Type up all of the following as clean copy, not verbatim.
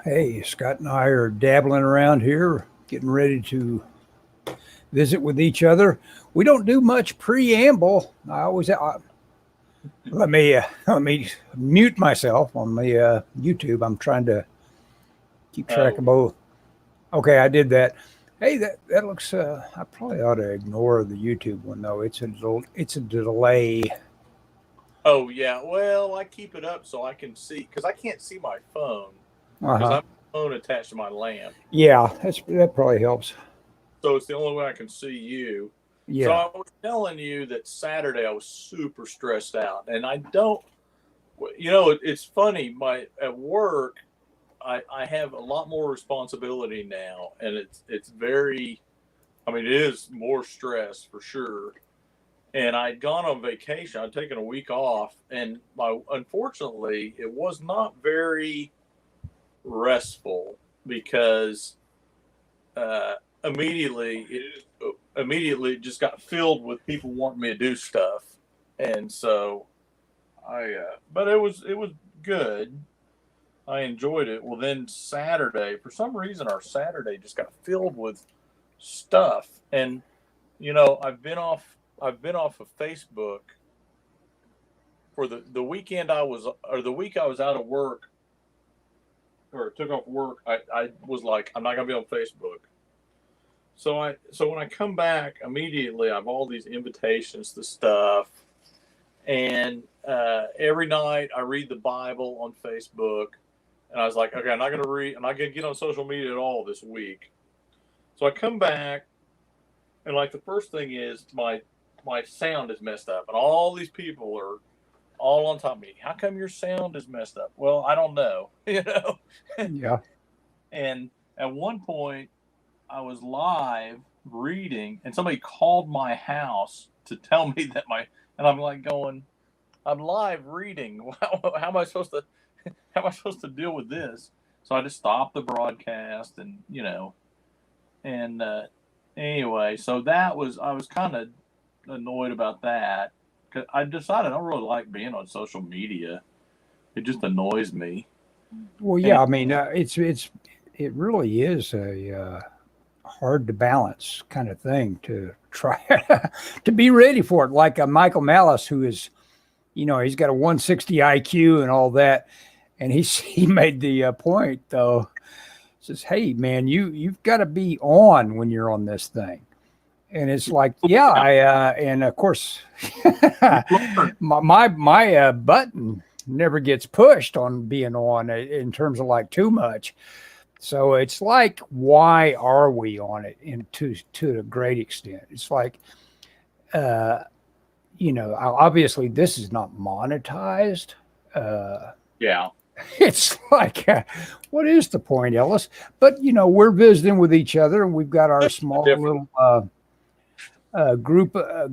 Hey, Scott and I are dabbling around here, getting ready to visit with each other. We don't do much preamble. Let me mute myself on the YouTube. I'm trying to keep track of Oh, both. Okay, I did that. Hey, that looks. I probably ought to ignore the YouTube one though. It's a delay. oh yeah. Well, I keep it up so I can see because I can't see my phone Uh because huh. I'm phone attached to my lamp. Yeah, that probably helps. So it's the only way I can see you. So Yeah. I was telling you that Saturday I was super stressed out, and I don't. It's funny. My at work, I have a lot more responsibility now, and it's very. I mean, it is more stress for sure. And I'd gone on vacation. I'd taken a week off, and my unfortunately, it was not very restful because uh, immediately immediately just got filled with people wanting me to do stuff, and so but it was good. I enjoyed it. Well, then Saturday, for some reason, our Saturday just got filled with stuff, and I've been off of Facebook for the weekend I was or the week I was out of work or took off work. I was like, I'm not gonna be on Facebook. So when I come back immediately, I have all these invitations to stuff, and every night I read the Bible on Facebook. And I was like, okay, I'm not gonna get on social media at all this week. So I come back, and like the first thing is my sound is messed up, and all these people are all on top of me. How come your sound is messed up? Well, I don't know, Yeah. And at one point, I was live reading, and somebody called my house to tell me that and I'm like going, I'm live reading. How am I supposed to, how am I supposed to deal with this? So I just stopped the broadcast, and anyway, so I was kind of annoyed about that. 'Cause I decided I don't really like being on social media. It just annoys me. Well, And yeah. I mean, it really is a hard to balance kind of thing to try to be ready for it. Like Michael Malice, who is, he's got a 160 IQ and all that, and he made the point though. Says, "Hey, man, you've got to be on when you're on this thing." And it's like, yeah, yeah, and of course, you learn. my button never gets pushed on being on in terms of like too much. So it's like, why are we on it? To a great extent, it's like, uh, obviously this is not monetized. Uh, Yeah, it's like, what is the point, Ellis? But we're visiting with each other, and we've got our small different. little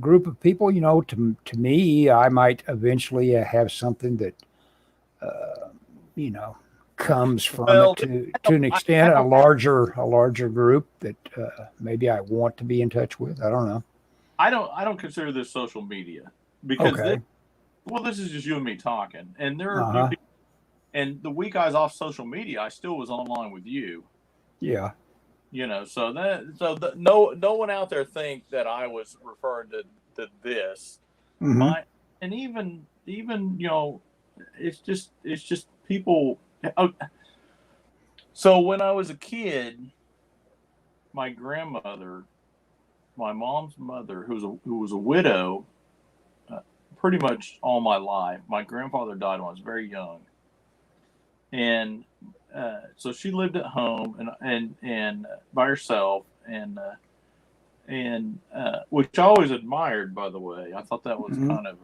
group of people. To me, I might eventually have something that uh, you know comes from it Well, to an I extent, a don't. larger group that maybe I want to be in touch with. I don't know. I don't consider this social media because Okay. this is just you and me talking, and there are a Uh few huh. people. And the week I was off social media, I still was online with you. Yeah. No one out there think that I was referring to this. Mm-hmm. My and even it's just people. Oh, so when I was a kid, my grandmother, my mom's mother, who was a widow, uh, pretty much all my life. My grandfather died when I was very young, and so she lived at home and by herself, and which I always admired. By the way, I thought that was Mm-hmm. kind of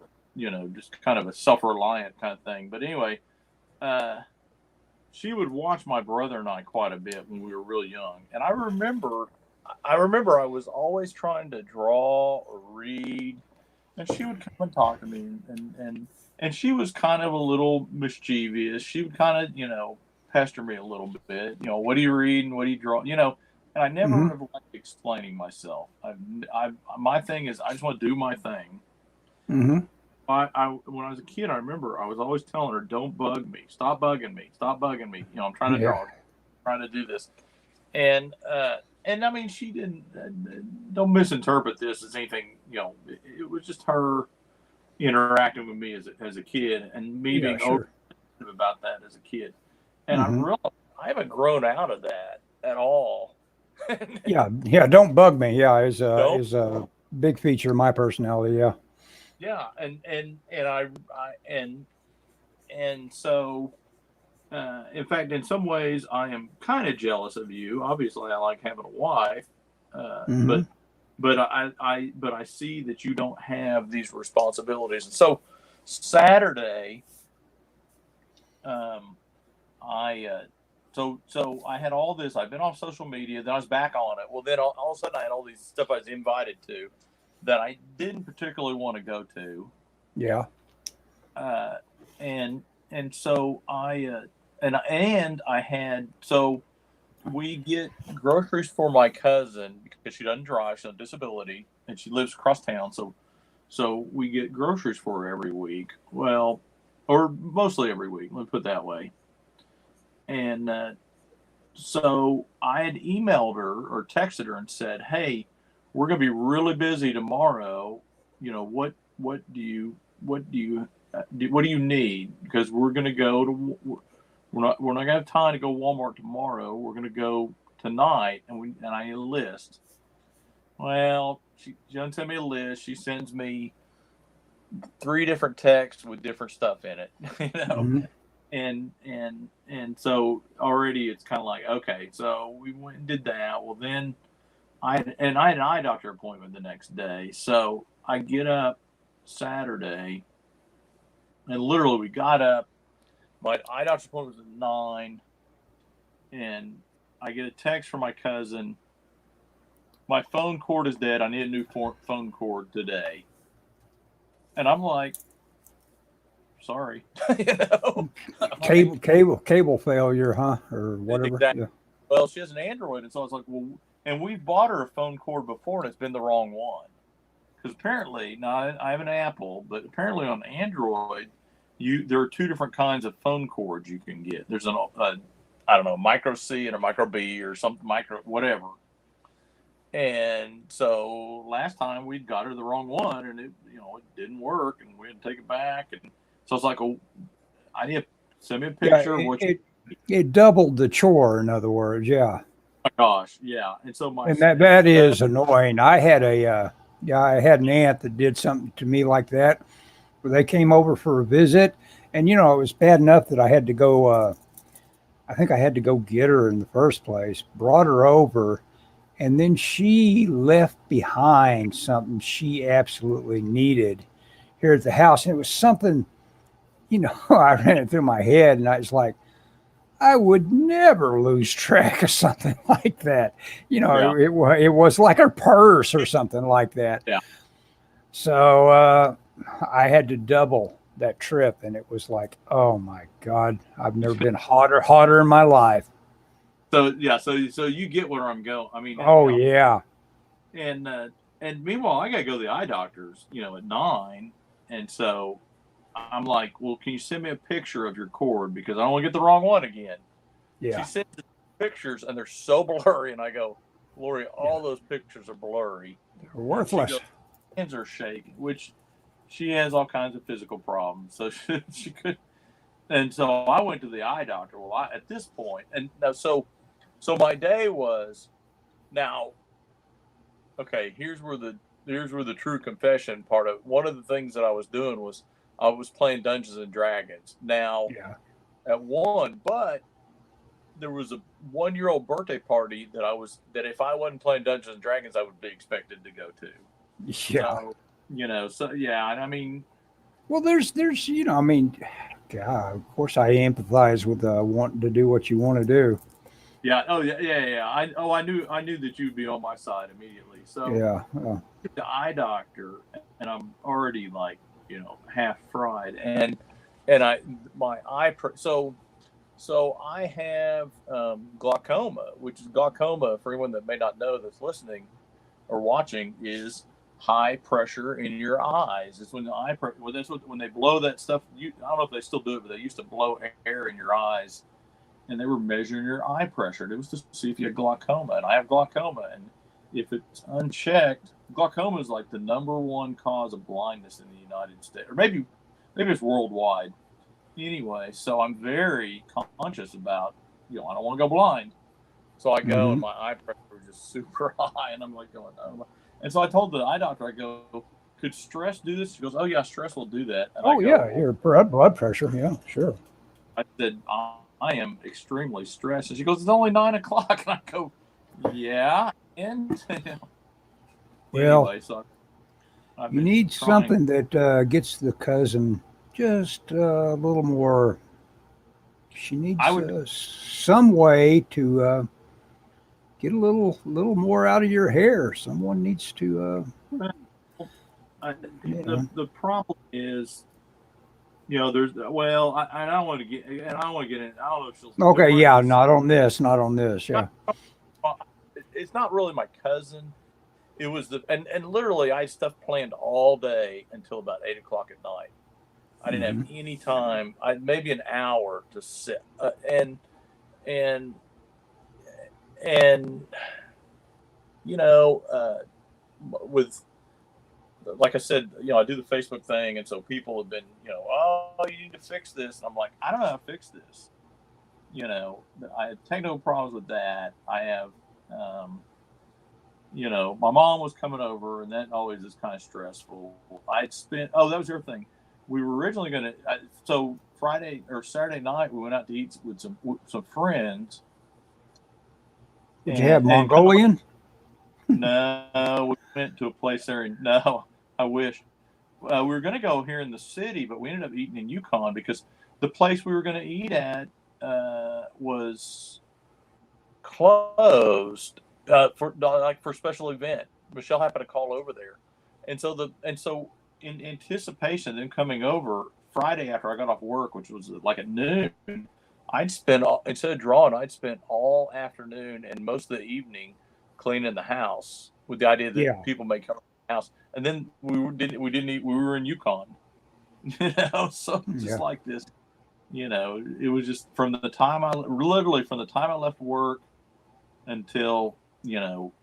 just kind of a self reliant kind of thing. But anyway, uh, she would watch my brother and I quite a bit when we were real young, and I remember I was always trying to draw or read, and she would come and talk to me, and she was kind of a little mischievous. She would kind of pester me a little bit. What do you read and what do you draw? And I never Mm-hmm. have liked explaining myself. My thing is I just want to do my thing. Mm-hmm. I when I was a kid, I remember I was always telling her, "Don't bug me. Stop bugging me. Stop bugging me." I'm trying to Yeah. draw. trying to do this. And I mean, she didn't. Don't misinterpret this as anything. It was just her interacting with me as a kid, and me being sure. open about that as a kid. And Mm-hmm. I haven't grown out of that at all. Yeah, don't bug me. Yeah, Don't. is a big feature of my personality. Yeah. Yeah, and so. In fact, in some ways, I am kind of jealous of you. Obviously, I like having a wife, Mm-hmm. but I see that you don't have these responsibilities. And so Saturday, um, I so I had all this. I've been off social media. Then I was back on it. Well, then all of a sudden, I had all these stuff I was invited to that I didn't particularly want to go to. Yeah. Uh, and so I had so we get groceries for my cousin because she doesn't drive, she's on disability, and she lives across town. So we get groceries for her every week. Well, or mostly every week. Let me put it that way. And so I had emailed her or texted her and said, "Hey, we're going to be really busy tomorrow. What do you what do you need? Because we're going to go to we're not going to have time to go Walmart tomorrow. We're going to go tonight, and I need a list." Well, she doesn't send me a list. She sends me 3 different texts with different stuff in it, Mm-hmm. and so already it's kind of like, okay, so we went and did that. Well, then I had an eye doctor appointment the next day, so I get up Saturday, and literally we got up. My eye doctor's appointment was at 9, and I get a text from my cousin. My phone cord is dead. I need a new phone cord today. And I'm like, sorry. Cable failure, huh? Or whatever. Exactly. Yeah. Well, she has an Android, and so I was like, well, and we bought her a phone cord before, and it's been the wrong one. Because apparently, now I have an Apple, but apparently on Android, there are 2 different kinds of phone cords you can get. There's I don't know, micro C and a micro B or something, micro whatever. And so last time we got her the wrong one, and it didn't work, and we had to take it back. And so it's like, oh, I need to send me a picture of what it doubled the chore. In other words, yeah. my gosh, yeah. And so And that is annoying. I had I had an aunt that did something to me like that, where they came over for a visit, and it was bad enough that I had to go. I think I had to go get her in the first place. Brought her over, and then she left behind something she absolutely needed here at the house, and it was something. I ran it through my head, and I was like, I would never lose track of something like that. Yeah. It was like a purse or something like that. Yeah. So I had to double that trip, and it was like, oh my God, I've never been hotter in my life. So yeah, so you get where I'm going. I mean, Oh yeah. And meanwhile, I gotta go to the eye doctor's, at 9, and so I'm like, well, can you send me a picture of your cord because I don't want to get the wrong one again. Yeah. She sends pictures and they're so blurry, and I go, Lori, all those pictures are blurry. They're worthless. Goes, hands are shaking, which she has all kinds of physical problems, so she could. And so I went to the eye doctor. Well, at this point, and now so my day was now. Okay, here's where the true confession part of one of the things that I was doing was I was playing Dungeons and Dragons. Now, at 1, but there was a 1-year-old birthday party that if I wasn't playing Dungeons and Dragons, I would be expected to go to. Yeah. So yeah, and I mean, well, there's I mean, God, of course I empathize with wanting to do what you want to do. yeah, oh yeah. I knew that you'd be on my side immediately. So yeah, the eye doctor, and I'm already like half fried, and my eye so I have glaucoma, which is glaucoma for anyone that may not know that's listening or watching is high pressure in your eyes. It's when the eye pressure. Well, that's when they blow that stuff. I don't know if they still do it, but they used to blow air in your eyes and they were measuring your eye pressure. It was to see if you had glaucoma, and I have glaucoma, and if it's unchecked, glaucoma is like the #1 cause of blindness in the United States, or maybe it's worldwide. Anyway, so I'm very conscious about, I don't want to go blind. So I go, and my eye pressure was just super high, and I'm like going, oh. And so I told the eye doctor, I go, could stress do this? She goes, oh yeah, stress will do that. And your blood pressure. Yeah, sure. I said, I am extremely stressed. And she goes, it's only 9 o'clock. And I go, yeah. And well, anyway, so you need something that gets the cousin just a little more. She needs some way to get a little more out of your hair. Someone needs to. The problem is, there's I don't want to get, and I don't want to get in. I don't know if she'll. Okay, yeah, not on this. Yeah, it's not really my cousin. It was and literally I had stuff planned all day until about 8 o'clock at night. I didn't have any time. I had maybe an hour to sit and with, like I said, I do the Facebook thing, and so people have been, oh, you need to fix this, and I'm like, I don't know how to fix this. I take no problems with that. I have, my mom was coming over, and that always is kind of stressful. I'd spent, that was the other thing. We were originally going to, so Friday or Saturday night, we went out to eat with some friends. Did you have Mongolian? No, we went to a place there. No, I wish. We were going to go here in the city, but we ended up eating in Yukon because the place we were going to eat at was closed for a special event. Michelle happened to call over there, and so in anticipation of them coming over Friday after I got off work, which was like at noon, instead of drawing, I'd spent all afternoon and most of the evening cleaning the house with the idea that people may come to the house, and then we didn't eat. We were in Yukon, so just like this, it was just from the time I left work until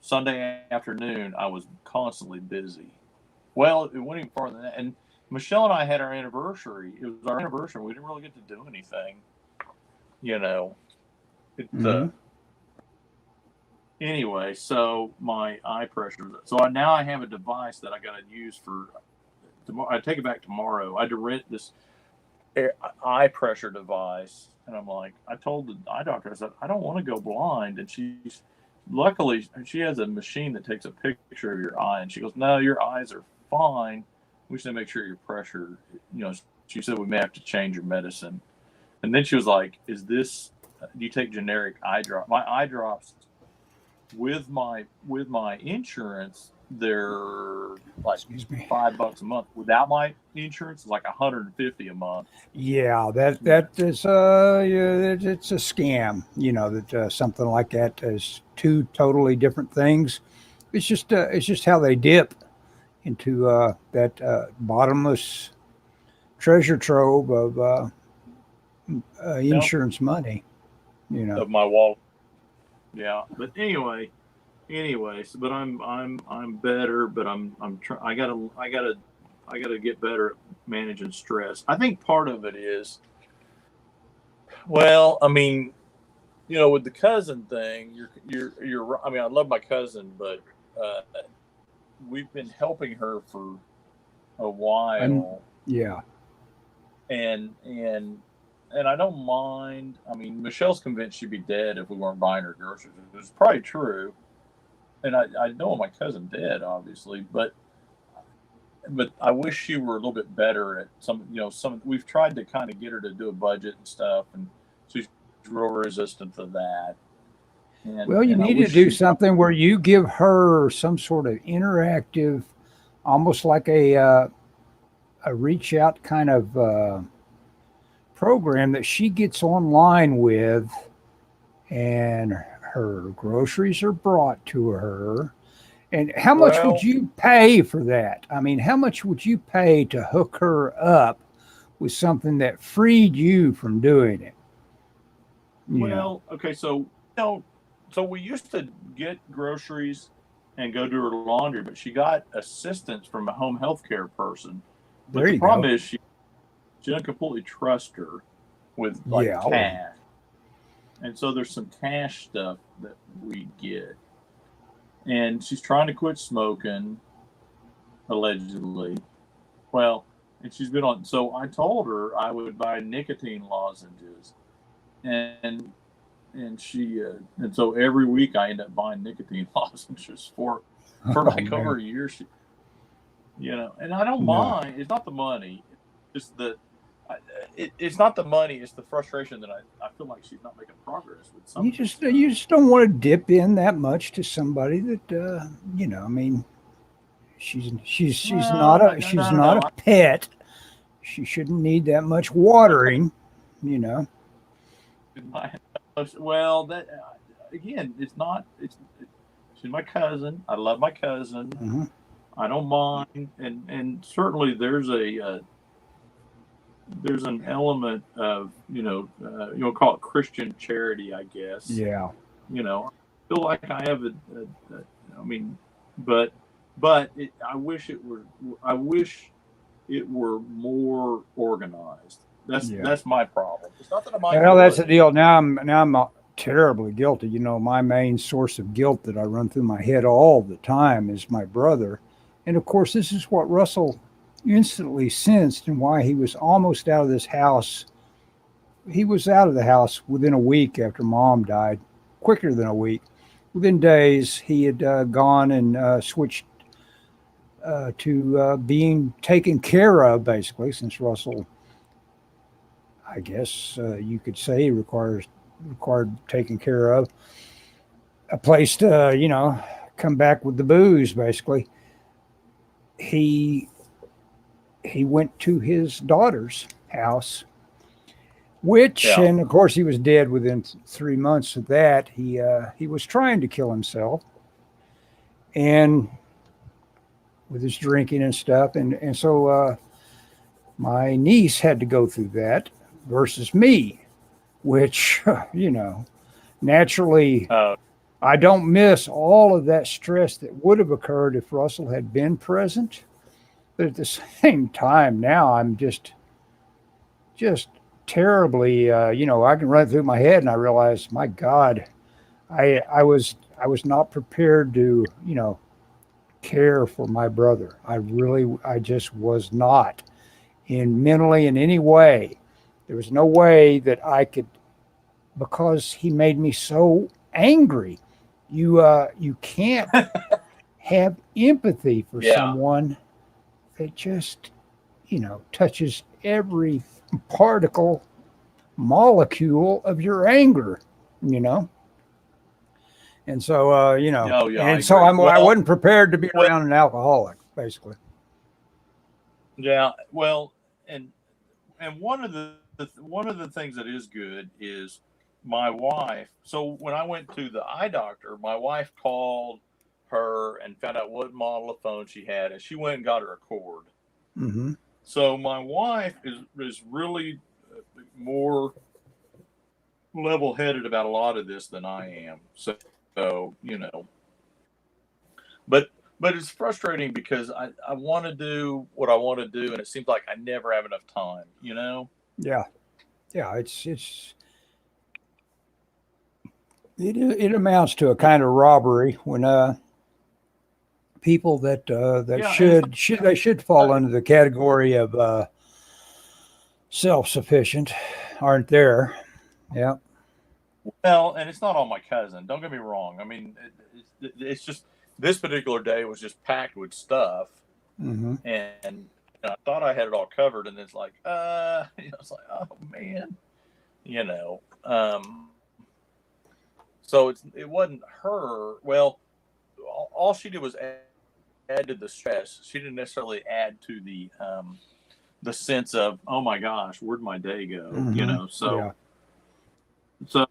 Sunday afternoon, I was constantly busy. Well, it went even farther than that. And Michelle and I had our anniversary. It was our anniversary. We didn't really get to do anything. Anyway, so my eye pressure. So now I have a device that I got to use for tomorrow. I take it back tomorrow. I had to rent this eye pressure device, and I'm like, I told the eye doctor, I said, I don't want to go blind, and luckily she has a machine that takes a picture of your eye, and she goes, no, your eyes are fine. We just need to make sure your pressure. She said we may have to change your medicine, and then she was like, do you take generic eye drop? My eye drops with my insurance, they're like $5 a month. Without my insurance, it's like $150 a month. Yeah, that is it's a scam. That something like that is two totally different things. It's just how they dip into that bottomless treasure trove of insurance money. Of my wallet. Yeah, but anyways, but I'm better, but I gotta get better at managing stress. I think part of it is, well, I mean, with the cousin thing, you're I mean, I love my cousin, but we've been helping her for a while. And I don't mind. I mean, Michelle's convinced she'd be dead if we weren't buying her groceries. It was probably true. And I know my cousin dead, obviously, but I wish she were a little bit better at some. We've tried to kind of get her to do a budget and stuff, and she's real resistant to that. Well, you need to do something where you give her some sort of interactive, almost like a reach out kind of program that she gets online with, and her groceries are brought to her. And how much would you pay for that? I mean, how much would you pay to hook her up with something that freed you from doing it? Well, okay, so so we used to get groceries and go do her laundry, but she got assistance from a home health care person. But There the you problem go. is she doesn't completely trust her with like Yeah. cash. And so there's some cash stuff that we get. And she's trying to quit smoking, allegedly. Well, and she's been on. So I told her I would buy nicotine lozenges, and and so every week I end up buying nicotine lozenges for Oh like man. over a year. And I don't No. mind. It's not the money. It's the it's not the money. It's the frustration that I feel like she's not making progress with some You of this just stuff. you just don't want to dip in that much to somebody that I mean, No, no, she's no, no, not a no. pet. She shouldn't need that much watering, you know. Well, that again, it's not. She's my cousin. I love my cousin. Hmm. I don't mind, and certainly there's an element of you'll call it Christian charity, I guess. Yeah. I feel like I have I mean, but I wish it were more organized. Yeah. That's my problem. It's not that I mind Well, that's doing the it. deal. Now I'm terribly guilty. You know, my main source of guilt that I run through my head all the time is my brother, and of course, this is what Russell instantly sensed, and why he was almost out of this house. He was out of the house within a week after Mom died, quicker than a week. Within days, he had gone and switched to being taken care of, basically, since Russell, I guess you could say, required taking care of. A place to, come back with the booze, basically. He he went to his daughter's house, which, Yeah. and of course, he was dead within 3 months of that. He was trying to kill himself, and with his drinking and stuff, and so my niece had to go through that versus me, which naturally Uh, I don't miss all of that stress that would have occurred if Russell had been present. But at the same time, now I'm just terribly, I can run through my head and I realize, my God, I was not prepared to, care for my brother. I just was not, in mentally in any way. There was no way that I could, because he made me so angry. You can't have empathy for yeah. someone that just touches every particle, molecule of your anger, you know. And so Oh, yeah. I and so agree. I wasn't prepared to be Well, around an alcoholic, basically. yeah. Well, and one of the things that is good is my wife. So when I went to the eye doctor, my wife called her and found out what model of phone she had, and she went and got her a cord. Hmm. So my wife is really more level headed about a lot of this than I am. So but it's frustrating because I want to do what I want to do, and it seems like I never have enough time. Yeah, yeah. It amounts to a kind of robbery when people that Yeah, and it's should fall under the category of self sufficient aren't there. Yeah. well, and it's not all my cousin. Don't get me wrong. I mean, it's just this particular day was just packed with stuff, Hmm. and I thought I had it all covered, and it's like, it's like, oh man, you know. So it wasn't her. Well, all she did was add to the stress. She didn't necessarily add to the sense of, oh my gosh, where'd my day go? Hmm. So Yeah. so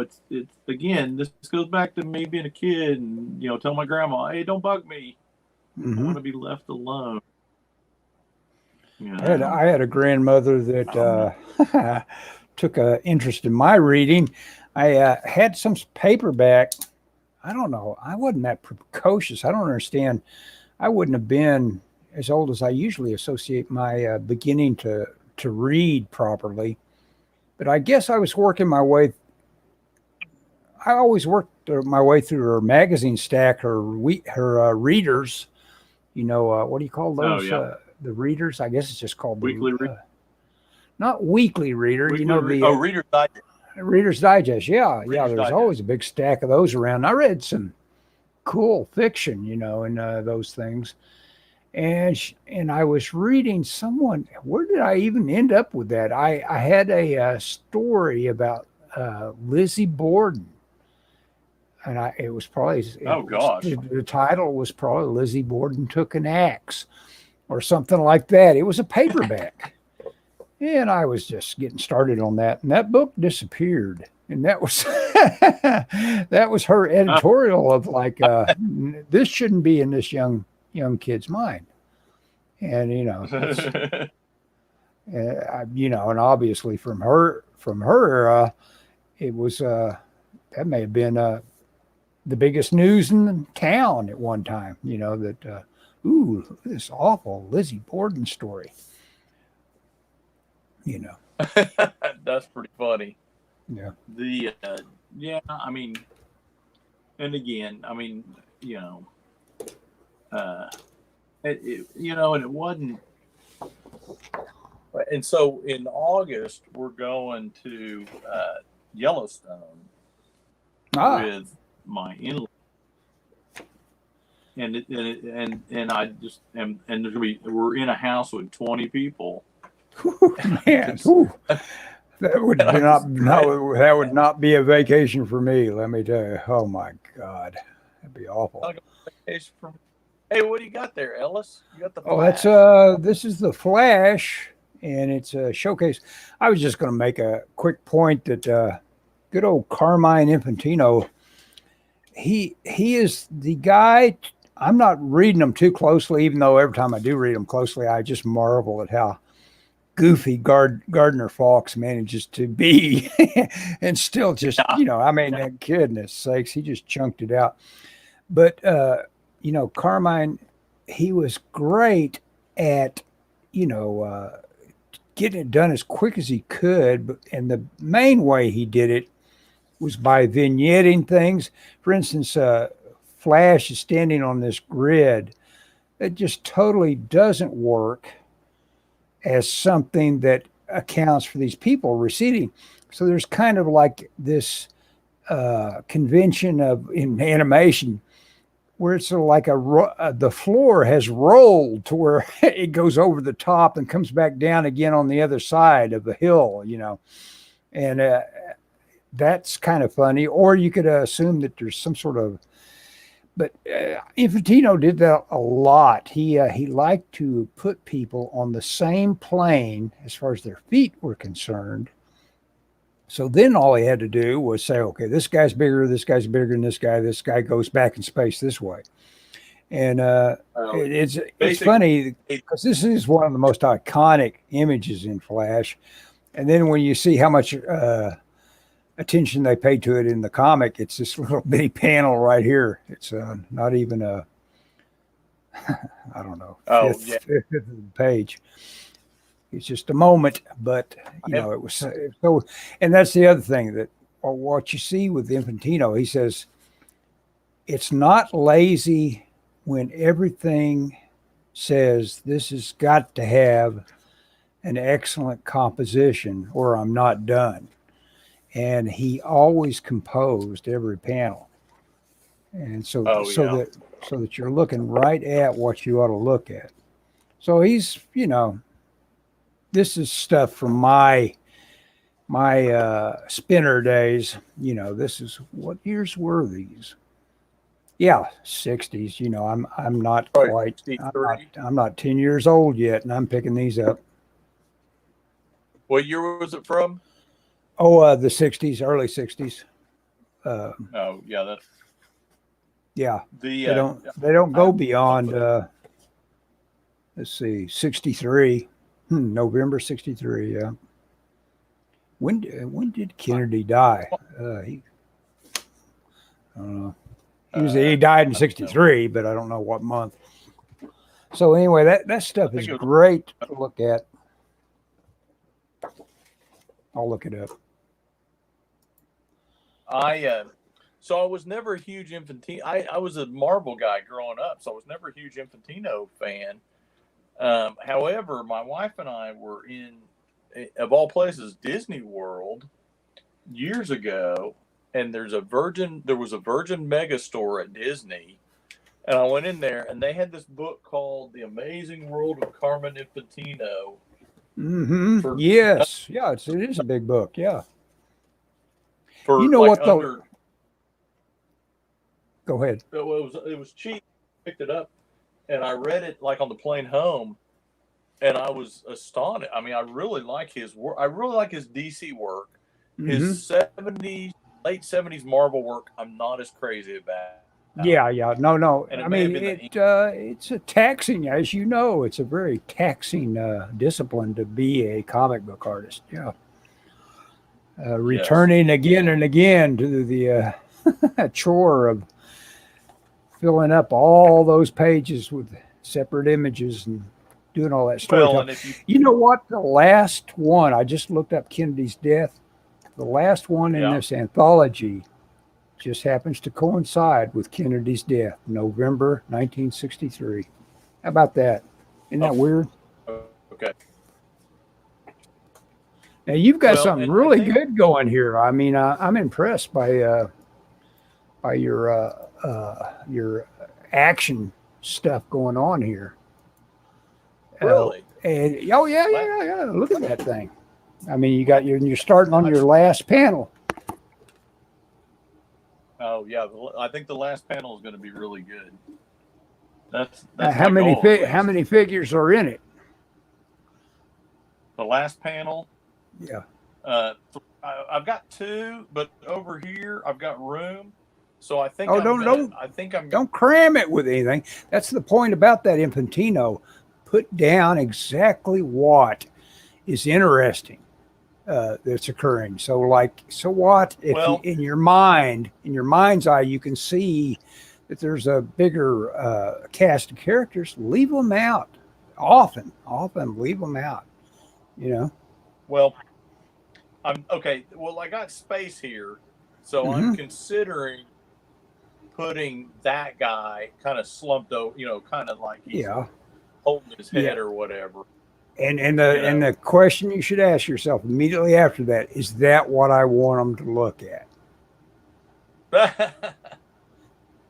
it's again, this goes back to me being a kid and tell my grandma, hey, don't bug me. I Hmm. want to be left alone. You I had know, I had a grandmother I don't know. that took an interest in my reading. I had some paperback. I don't know. I wasn't that precocious. I don't understand. I wouldn't have been as old as I usually associate my beginning to read properly. But I guess I was working my way. I always worked my way through her magazine stack, her readers. You know, what do you call those? Oh, yeah. The readers. I guess it's just called Weekly reader. Not weekly reader. Weekly you know the Reader's Digest. Reader's Digest. Yeah, Reader's yeah. There's Digest. always a big stack of those around. I read some cool fiction, you know, and those things. And I was reading someone. Where did I even end up with that? I had a story about Lizzie Borden, and it was probably the title was probably Lizzie Borden Took an Axe or something like that. It was a paperback, and I was just getting started on that, and that book disappeared. And that was that was her editorial of like this shouldn't be in this young kid's mind. And you know, you know, and obviously from her it was that may have been the biggest news in town at one time. You know that ooh, this awful Lizzie Borden story. You know, that's pretty funny. Yeah. Yeah, I mean, and again, I mean, you know, you know, and it wasn't. And so in August, we're going to Yellowstone with my in-law, and I just am, and there's gonna be, we're in a house with 20 people. Man, that would not be a vacation for me. Let me tell you. Oh my God, that'd be awful. Hey, what do you got there, Ellis? You got the Flash. Oh, that's this is the Flash, and it's a showcase. I was just going to make a quick point that good old Carmine Infantino. He is the guy. I'm not reading them too closely, even though every time I do read them closely, I just marvel at how goofy Gardner Fox manages to be and still just, you know, I mean, goodness sakes, he just chunked it out. But, you know, Carmine, he was great at, you know, getting it done as quick as he could. And the main way he did it was by vignetting things. For instance, Flash is standing on this grid that just totally doesn't work as something that accounts for these people receding. So there's kind of like this convention of in animation where it's sort of like the floor has rolled to where it goes over the top and comes back down again on the other side of the hill, you know, and that's kind of funny. Or you could assume that there's some sort of, but Infantino did that a lot. He liked to put people on the same plane as far as their feet were concerned. So then all he had to do was say, okay, this guy's bigger than this guy goes back in space this way. And it's funny because this is one of the most iconic images in Flash. And then when you see how much attention they paid to it in the comic, it's this little bitty panel right here. It's not even a, I don't know, fifth of the page. It's just a moment, but you know, it was so. And that's the other thing that, or what you see with Infantino, he says, it's not lazy when everything says this has got to have an excellent composition or I'm not done. And he always composed every panel. And so that you're looking right at what you ought to look at. So he's, you know, this is stuff from my spinner days. You know, this is, what years were these? Yeah, 60s. You know, I'm not quite. I'm not 10 years old yet, and I'm picking these up. What year was it from? Oh, the 60s, early 60s. Oh yeah, that's. Yeah, they don't go beyond. Let's see, 63. November 63. Yeah. When did Kennedy die? I don't know. He died in '63, but I don't know what month. So anyway, that stuff is great to look at. I'll look it up. So I was never a huge Infantino. I was a Marvel guy growing up, so I was never a huge Infantino fan. However, my wife and I were in, of all places, Disney World years ago, and there was a Virgin Mega Store at Disney, and I went in there, and they had this book called The Amazing World of Carmen Infantino. Mm-hmm. Yes, yeah, it is a big book. Yeah. For you know like what under, Go ahead. it was cheap. Picked it up, and I read it like on the plane home, and I was astonished. I mean, I really like his work. I really like his DC work. His late '70s Marvel work, I'm not as crazy about. Yeah. No. And I mean, it's a taxing, as you know, it's a very taxing discipline to be a comic book artist. Yeah. Returning again and again to the chore of filling up all those pages with separate images and doing all that storytelling. Well, you know what? The last one, I just looked up Kennedy's death. The last one in this anthology just happens to coincide with Kennedy's death, November 1963. How about that? Isn't that weird? Okay. Now you've got something really good going here. I mean, I'm impressed by your action stuff going on here. Really? Yeah. Look at that thing. I mean, you're starting on your last panel. Oh yeah, I think the last panel is going to be really good. That's how many figures are in it? The last panel. Yeah. I've got 2, but over here I've got room, so I think. Don't cram it with anything. That's the point about that Infantino. Put down exactly what is interesting that's occurring. So what if in your mind's eye, you can see that there's a bigger cast of characters? Leave them out. Often leave them out. You know. Well, I'm okay. Well, I got space here, so I'm considering putting that guy kind of slumped over. Kind of like he's holding his head or whatever. And the question you should ask yourself immediately after that is that what I want them to look at?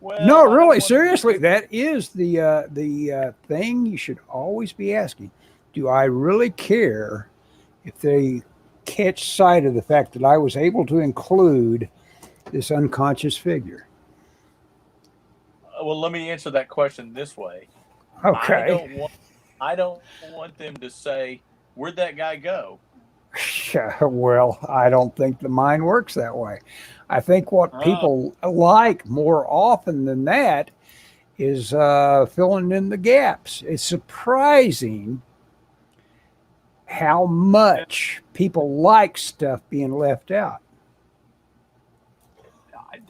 Well, no, really, seriously, that is the thing you should always be asking. Do I really care if they catch sight of the fact that I was able to include this unconscious figure? Well, let me answer that question this way. Okay. I don't want them to say, "Where'd that guy go?" Well, I don't think the mind works that way. I think what people like more often than that is filling in the gaps. It's surprising how much people like stuff being left out.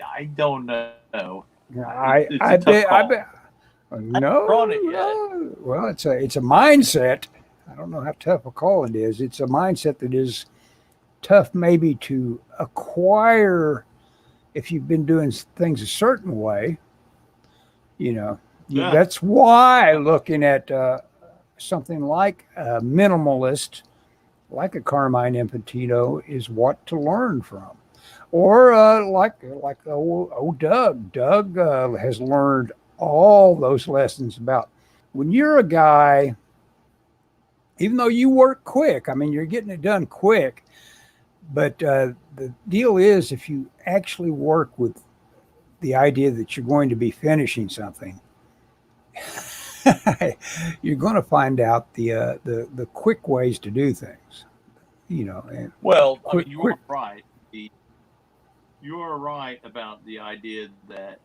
I don't know. I bet. No. Well, it's a mindset. I don't know how tough a call it is. It's a mindset that is tough maybe to acquire if you've been doing things a certain way. That's why looking at something like a minimalist, like a Carmine Infantino, is what to learn from. Or like Doug. Doug has learned all those lessons about when you're a guy, even though you work quick, I mean, you're getting it done quick, but the deal is if you actually work with the idea that you're going to be finishing something, you're going to find out the quick ways to do things, And you are right. You are right about the idea that,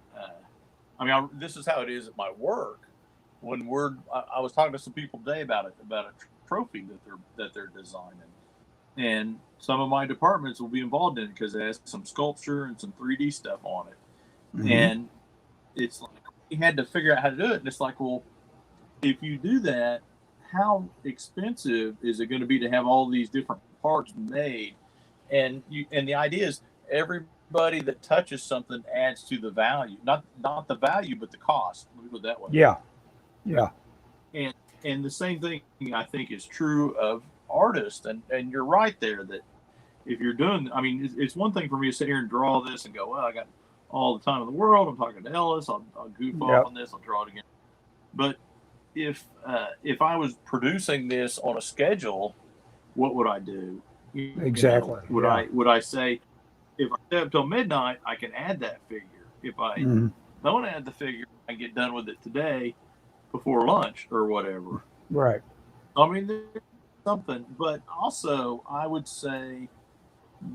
this is how it is at my work. When I was talking to some people today about a trophy that they're designing, and some of my departments will be involved in it because it has some sculpture and some 3D stuff on it. Mhm. And it's like we had to figure out how to do it. And it's like, well, if you do that, how expensive is it going to be to have all these different parts made? And the idea is everybody that touches something adds to the value, not the value, but the cost. Let me put it that way. Yeah. Yeah. And the same thing I think is true of artists. And you're right there that if you're doing, I mean, it's one thing for me to sit here and draw this and go, well, I got all the time in the world. I'm talking to Ellis. I'll goof Yep. off on this. I'll draw it again. But if I was producing this on a schedule, what would I do? Exactly. Would I say, if I stay up till midnight, I can add that figure. If I Mhm. don't add the figure, I get done with it today before lunch or whatever. Right. I mean, there's something, but also I would say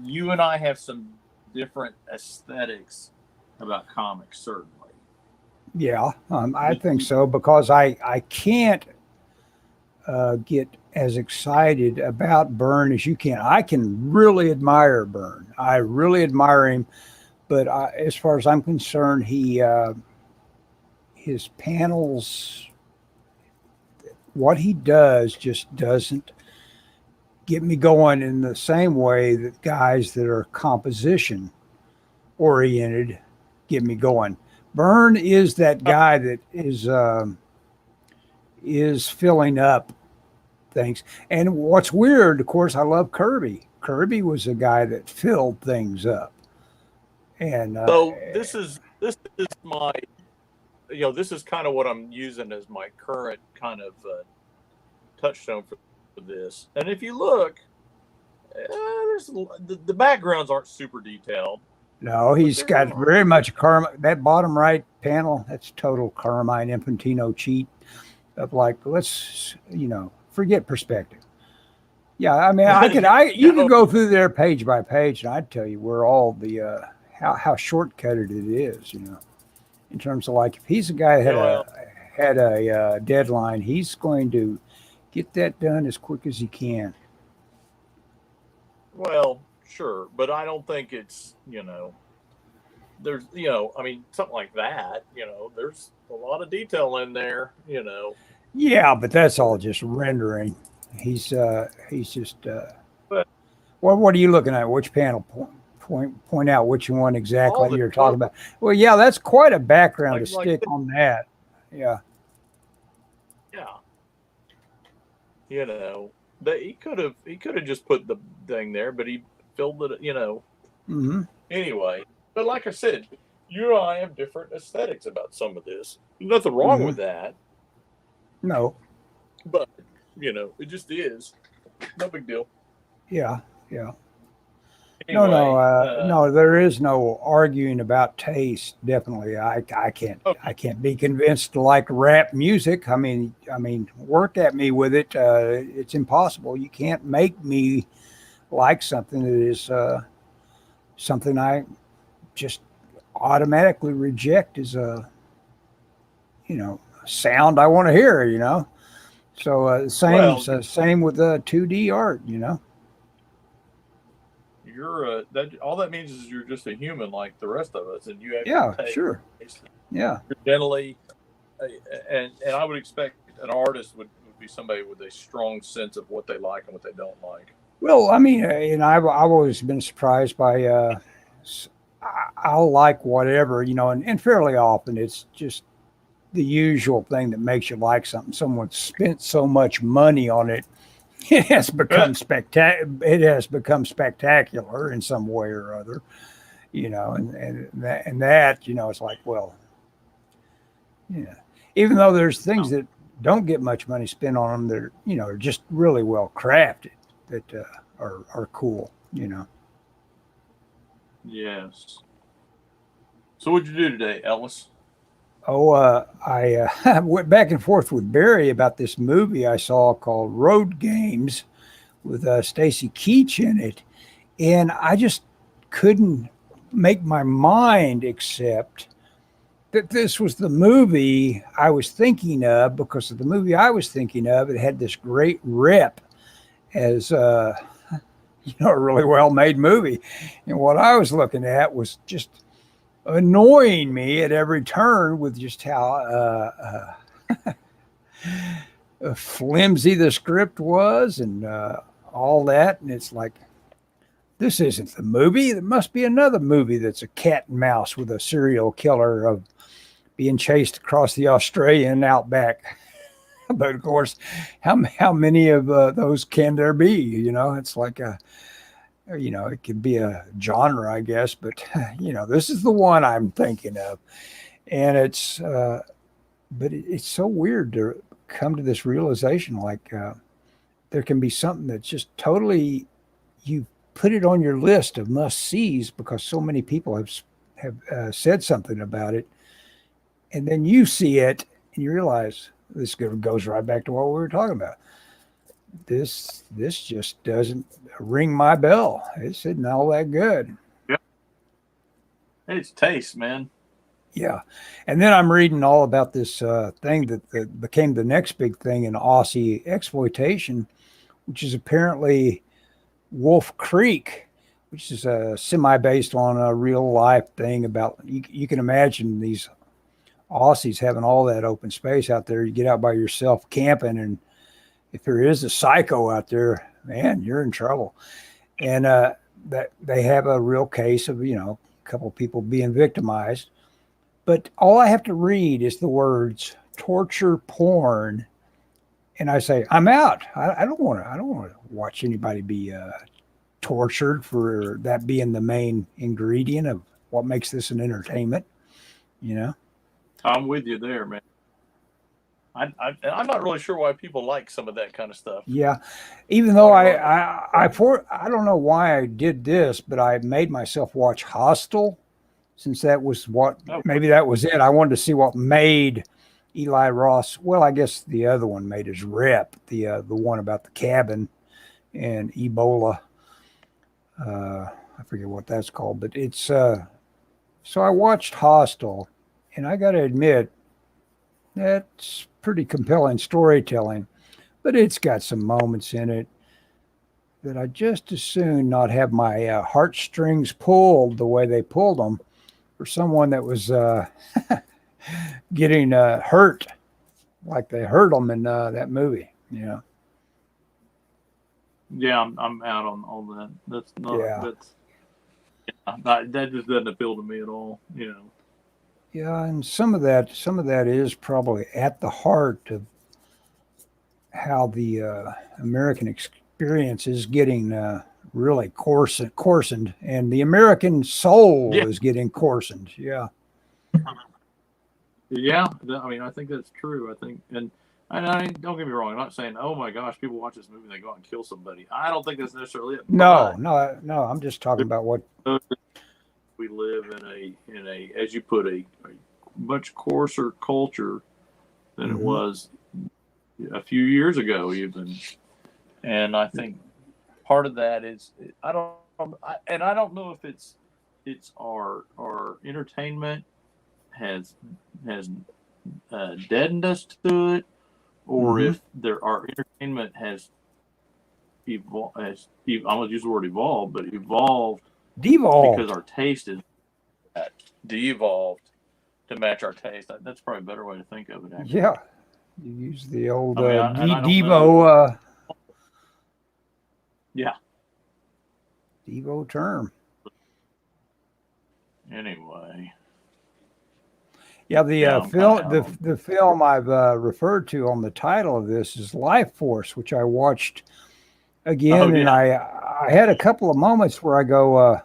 you and I have some different aesthetics about comics, certainly. Yeah, I think so, because I can't get as excited about Byrne as you can. I can really admire Byrne. I really admire him, but as far as I'm concerned, his panels, what he does just doesn't get me going in the same way that guys that are composition oriented get me going. Byrne is that guy that is filling up things. And what's weird, of course, I love Kirby. Kirby was a guy that filled things up. And so this is my, this is kind of what I'm using as my current kind of touchstone for this. And if you look, there's the backgrounds aren't super detailed. no, he's got very much that bottom right panel. That's total Carmine Infantino cheat of like, let's, forget perspective. Yeah, I mean, you could go through there page by page, and I'd tell you where all the how shortcutted it is, in terms of like, if he's a guy that had a deadline, he's going to get that done as quick as he can. Well, sure, but I don't think it's, there's, I mean, something like that, there's a lot of detail in there, Yeah, but that's all just rendering. He's just. But, well, what are you looking at? Which panel? Point out which one exactly you're talking about. Well, yeah, that's quite a background to stick on that. Yeah. Yeah. He could have just put the thing there, but he filled it, Mm-hmm. Anyway, but like I said, you and I have different aesthetics about some of this. There's nothing wrong with that. No. But, it just is. No big deal. Yeah. Anyway, no, there is no arguing about taste. Definitely. I can't be convinced to like rap music. I mean, work at me with it. It's impossible. You can't make me like something that is something I just automatically reject as a sound I want to hear. So same with 2D art. You're all that means is you're just a human like the rest of us, and you have sure. Yeah, you're generally, and I would expect an artist would be somebody with a strong sense of what they like and what they don't like. Well, I mean, I've always been surprised by I'll like whatever, and fairly often it's just the usual thing that makes you like something. Someone spent so much money on it. It has become spectacular in some way or other, and that it's like, well, even though there's things that don't get much money spent on them that are just really well crafted that are cool, Yes. So what'd you do today, Ellis? Oh, I went back and forth with Barry about this movie I saw called Road Games with Stacy Keach in it. And I just couldn't make my mind accept that this was the movie I was thinking of, because of the movie I was thinking of. It had this great rep as a really well-made movie. And what I was looking at was just annoying me at every turn with just how flimsy the script was and all that. And it's like, this isn't the movie. There must be another movie that's a cat and mouse with a serial killer of being chased across the Australian outback. But of course, how many of those can there be? It's like it could be a genre, I guess. But this is the one I'm thinking of, and but it's so weird to come to this realization. Like there can be something that's just totally, you put it on your list of must sees because so many people have said something about it, and then you see it and you realize. This goes right back to what we were talking about. This just doesn't ring my bell. It's not all that good. Yeah. It's taste, man. Yeah. And then I'm reading all about this thing that became the next big thing in Aussie exploitation, which is apparently Wolf Creek, which is semi-based on a real life thing about, you can imagine these Aussies having all that open space out there. You get out by yourself camping, and if there is a psycho out there, man, you're in trouble. And that they have a real case of a couple of people being victimized. But all I have to read is the words torture porn, and I say I'm out. I don't want to watch anybody be tortured for that being the main ingredient of what makes this an entertainment. I'm with you there, man. I'm not really sure why people like some of that kind of stuff. Yeah, even though I don't know why I did this, but I made myself watch Hostel, since that was maybe that was it. I wanted to see what made Eli Roth. Well, I guess the other one made his rep, the one about the cabin and Ebola. I forget what that's called, but it's so I watched Hostel. And I got to admit, that's pretty compelling storytelling, but it's got some moments in it that I just as soon not have my heartstrings pulled the way they pulled them for someone that was getting hurt like they hurt them in that movie. Yeah, I'm out on all that. That's not. Yeah. That just doesn't appeal to me at all. Yeah, and some of that is probably at the heart of how the American experience is getting really coarsened, and the American soul is getting coarsened. Yeah. Yeah, I think that's true. I think, and don't get me wrong. I'm not saying, oh my gosh, people watch this movie and they go out and kill somebody. I don't think that's necessarily it. No. I'm just talking about what. We live in a as you put a much coarser culture than it was a few years ago even, and I think part of that is I don't know if it's our entertainment has deadened us to it, or if our entertainment has evolved. I'm going to use the word evolved, but evolved. Devolved. Because our taste is devolved to match our taste. That's probably a better way to think of it. Actually. Yeah, you use the old Devo. Devo term. Anyway. Yeah, the film I've referred to on the title of this is Lifeforce, which I watched again, and I had a couple of moments where I go,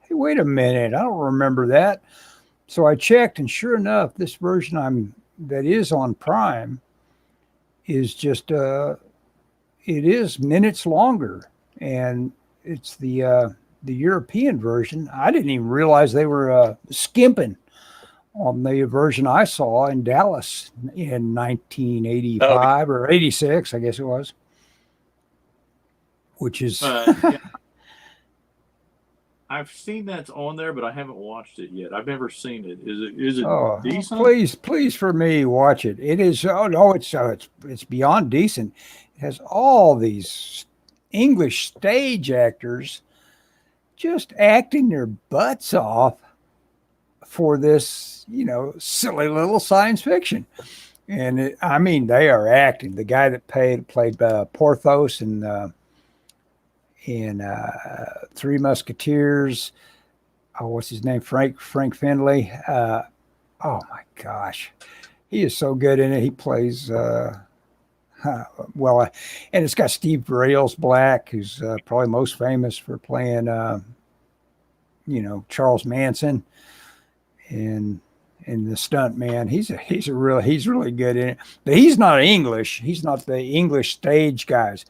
hey, wait a minute, I don't remember that. So I checked, and sure enough, this version that is on Prime is just it is minutes longer, and it's the European version. I didn't even realize they were skimping on the version I saw in Dallas in 1985 or 86, I guess it was. Which is I've seen that's on there, but I haven't watched it yet. I've never seen it. Is it decent? Please for me, watch it. It is it's beyond decent. It has all these English stage actors just acting their butts off for this, silly little science fiction. And they are acting. The guy that played Porthos in Three Musketeers. Oh, what's his name? Frank Findlay. Oh my gosh, he is so good in it. He plays and it's got Steve Rails-Black, who's probably most famous for playing Charles Manson and the stunt man. He's really good in it. But he's not English. He's not the English stage guys.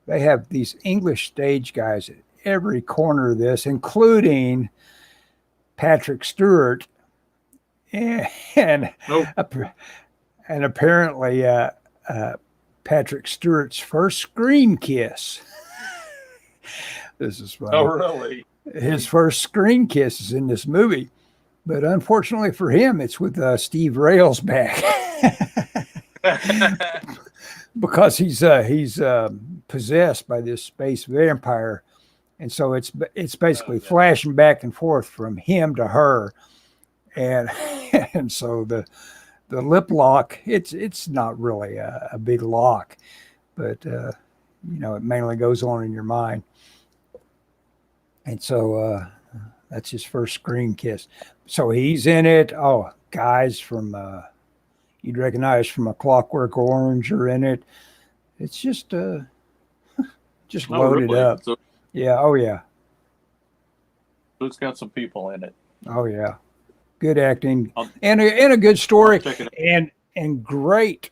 They have these English stage guys at every corner of this, including Patrick Stewart, and apparently Patrick Stewart's first screen kiss. This is funny. Oh, really? His first screen kiss is in this movie, but unfortunately for him, it's with Steve Rails-Back. Because he's possessed by this space vampire, and so it's basically flashing back and forth from him to her, and so the lip lock, it's not really a big lock, but it mainly goes on in your mind, and so that's his first screen kiss. So he's in it. Oh, guys from you'd recognize from A Clockwork Orange are in it. It's just loaded really? up. So, yeah. Oh yeah. So it's got some people in it. Oh yeah. Good acting and a good story and great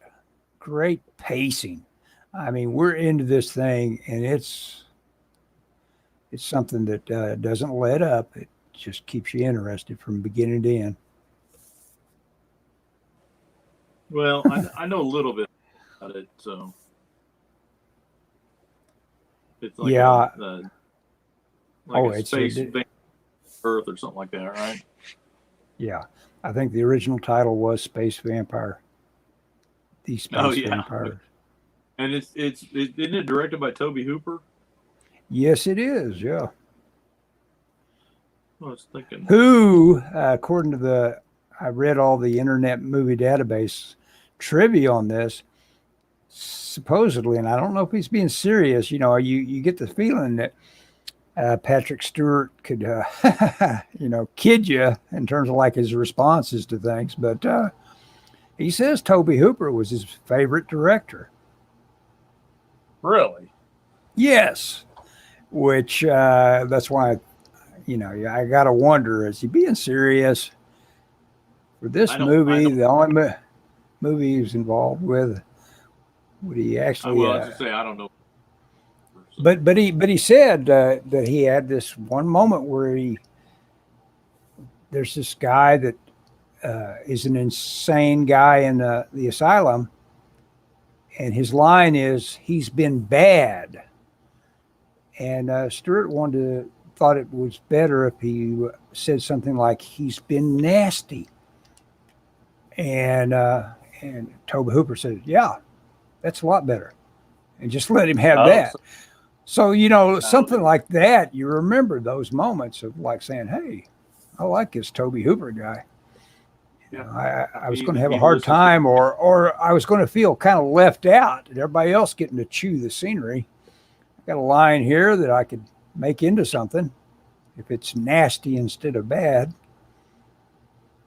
pacing. I mean, we're into this thing, and it's something that doesn't let up. It just keeps you interested from beginning to end. Well, I know a little bit about it, so it's like a space Earth or something like that, right? Yeah, I think the original title was Space Vampire. The Space Vampire. And isn't it directed by Tobe Hooper? Yes, it is. Yeah. I was thinking. Who, according to I read all the Internet Movie Database trivia on this, supposedly, and I don't know if he's being serious, you get the feeling that Patrick Stewart could, kid you in terms of like his responses to things, but he says Tobe Hooper was his favorite director. Really? Yes. Which that's why, I got to wonder, is he being serious for this movie? The only movie he was involved with, would he actually? I was just say I don't know. But he said that he had this one moment where there's this guy that is an insane guy in the asylum, and his line is, "He's been bad." And Stewart thought it was better if he said something like, "He's been nasty." And Tobe Hooper said, "Yeah, that's a lot better," and just let him have that. So, something like that, you remember those moments of like saying, "Hey, I like this Tobe Hooper guy." Yeah. I was going to have a hard time, or I was going to feel kind of left out, and everybody else getting to chew the scenery. I got a line here that I could make into something if it's nasty instead of bad.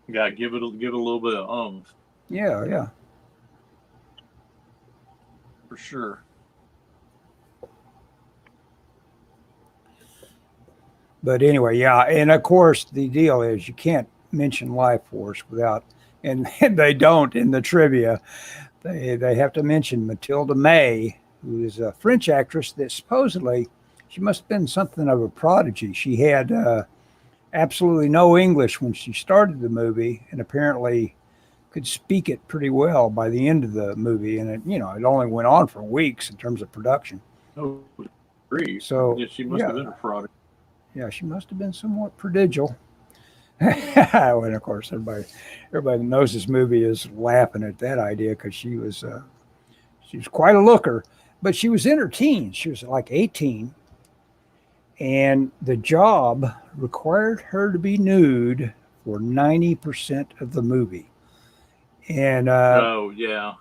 Yeah, give it a little bit of Yeah. For sure. But anyway, yeah, and of course the deal is you can't mention Lifeforce without, and they don't in the trivia. They have to mention Matilda May, who is a French actress that supposedly she must have been something of a prodigy. She had absolutely no English when she started the movie, and apparently could speak it pretty well by the end of the movie. And it only went on for weeks in terms of production. Oh, agree. So yeah, she must have been a prodigy. Yeah, she must have been somewhat prodigal. And of course, everybody that knows this movie is laughing at that idea because she was quite a looker. but she was in her teens. She was like 18. And the job required her to be nude for 90% of the movie. And Oh yeah.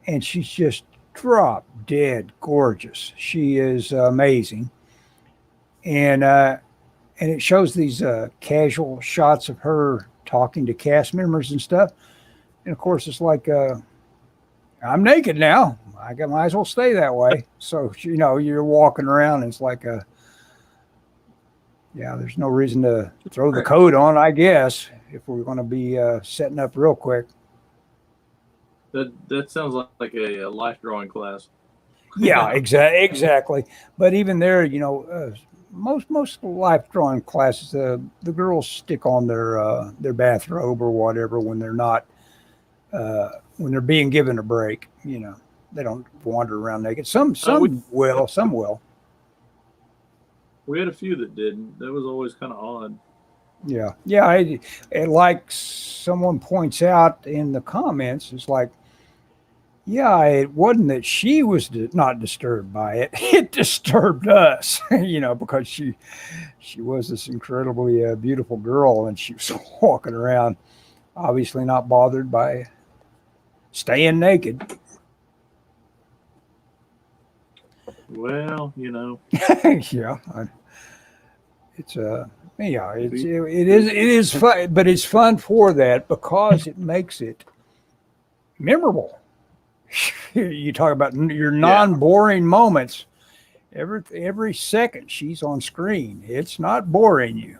and she's just drop dead gorgeous. She is amazing. And it shows these casual shots of her talking to cast members and stuff. And of course, it's like I'm naked now. Might as well stay that way. So you're walking around. And it's like there's no reason to throw the coat on, I guess, if we're going to be setting up real quick. That sounds like a life drawing class. Yeah, exactly. But even there, most life drawing classes, the girls stick on their bathrobe or whatever when they're not when they're being given a break. They don't wander around naked. Some will, some will. We had a few that didn't. That was always kind of odd. Yeah. Like someone points out in the comments, it's like, yeah, it wasn't that she was not disturbed by it. It disturbed us, because she was this incredibly beautiful girl, and she was walking around, obviously not bothered by staying naked. Well, Yeah. It is fun, but it's fun for that because it makes it memorable. You talk about your non-boring moments. Every second she's on screen, it's not boring you.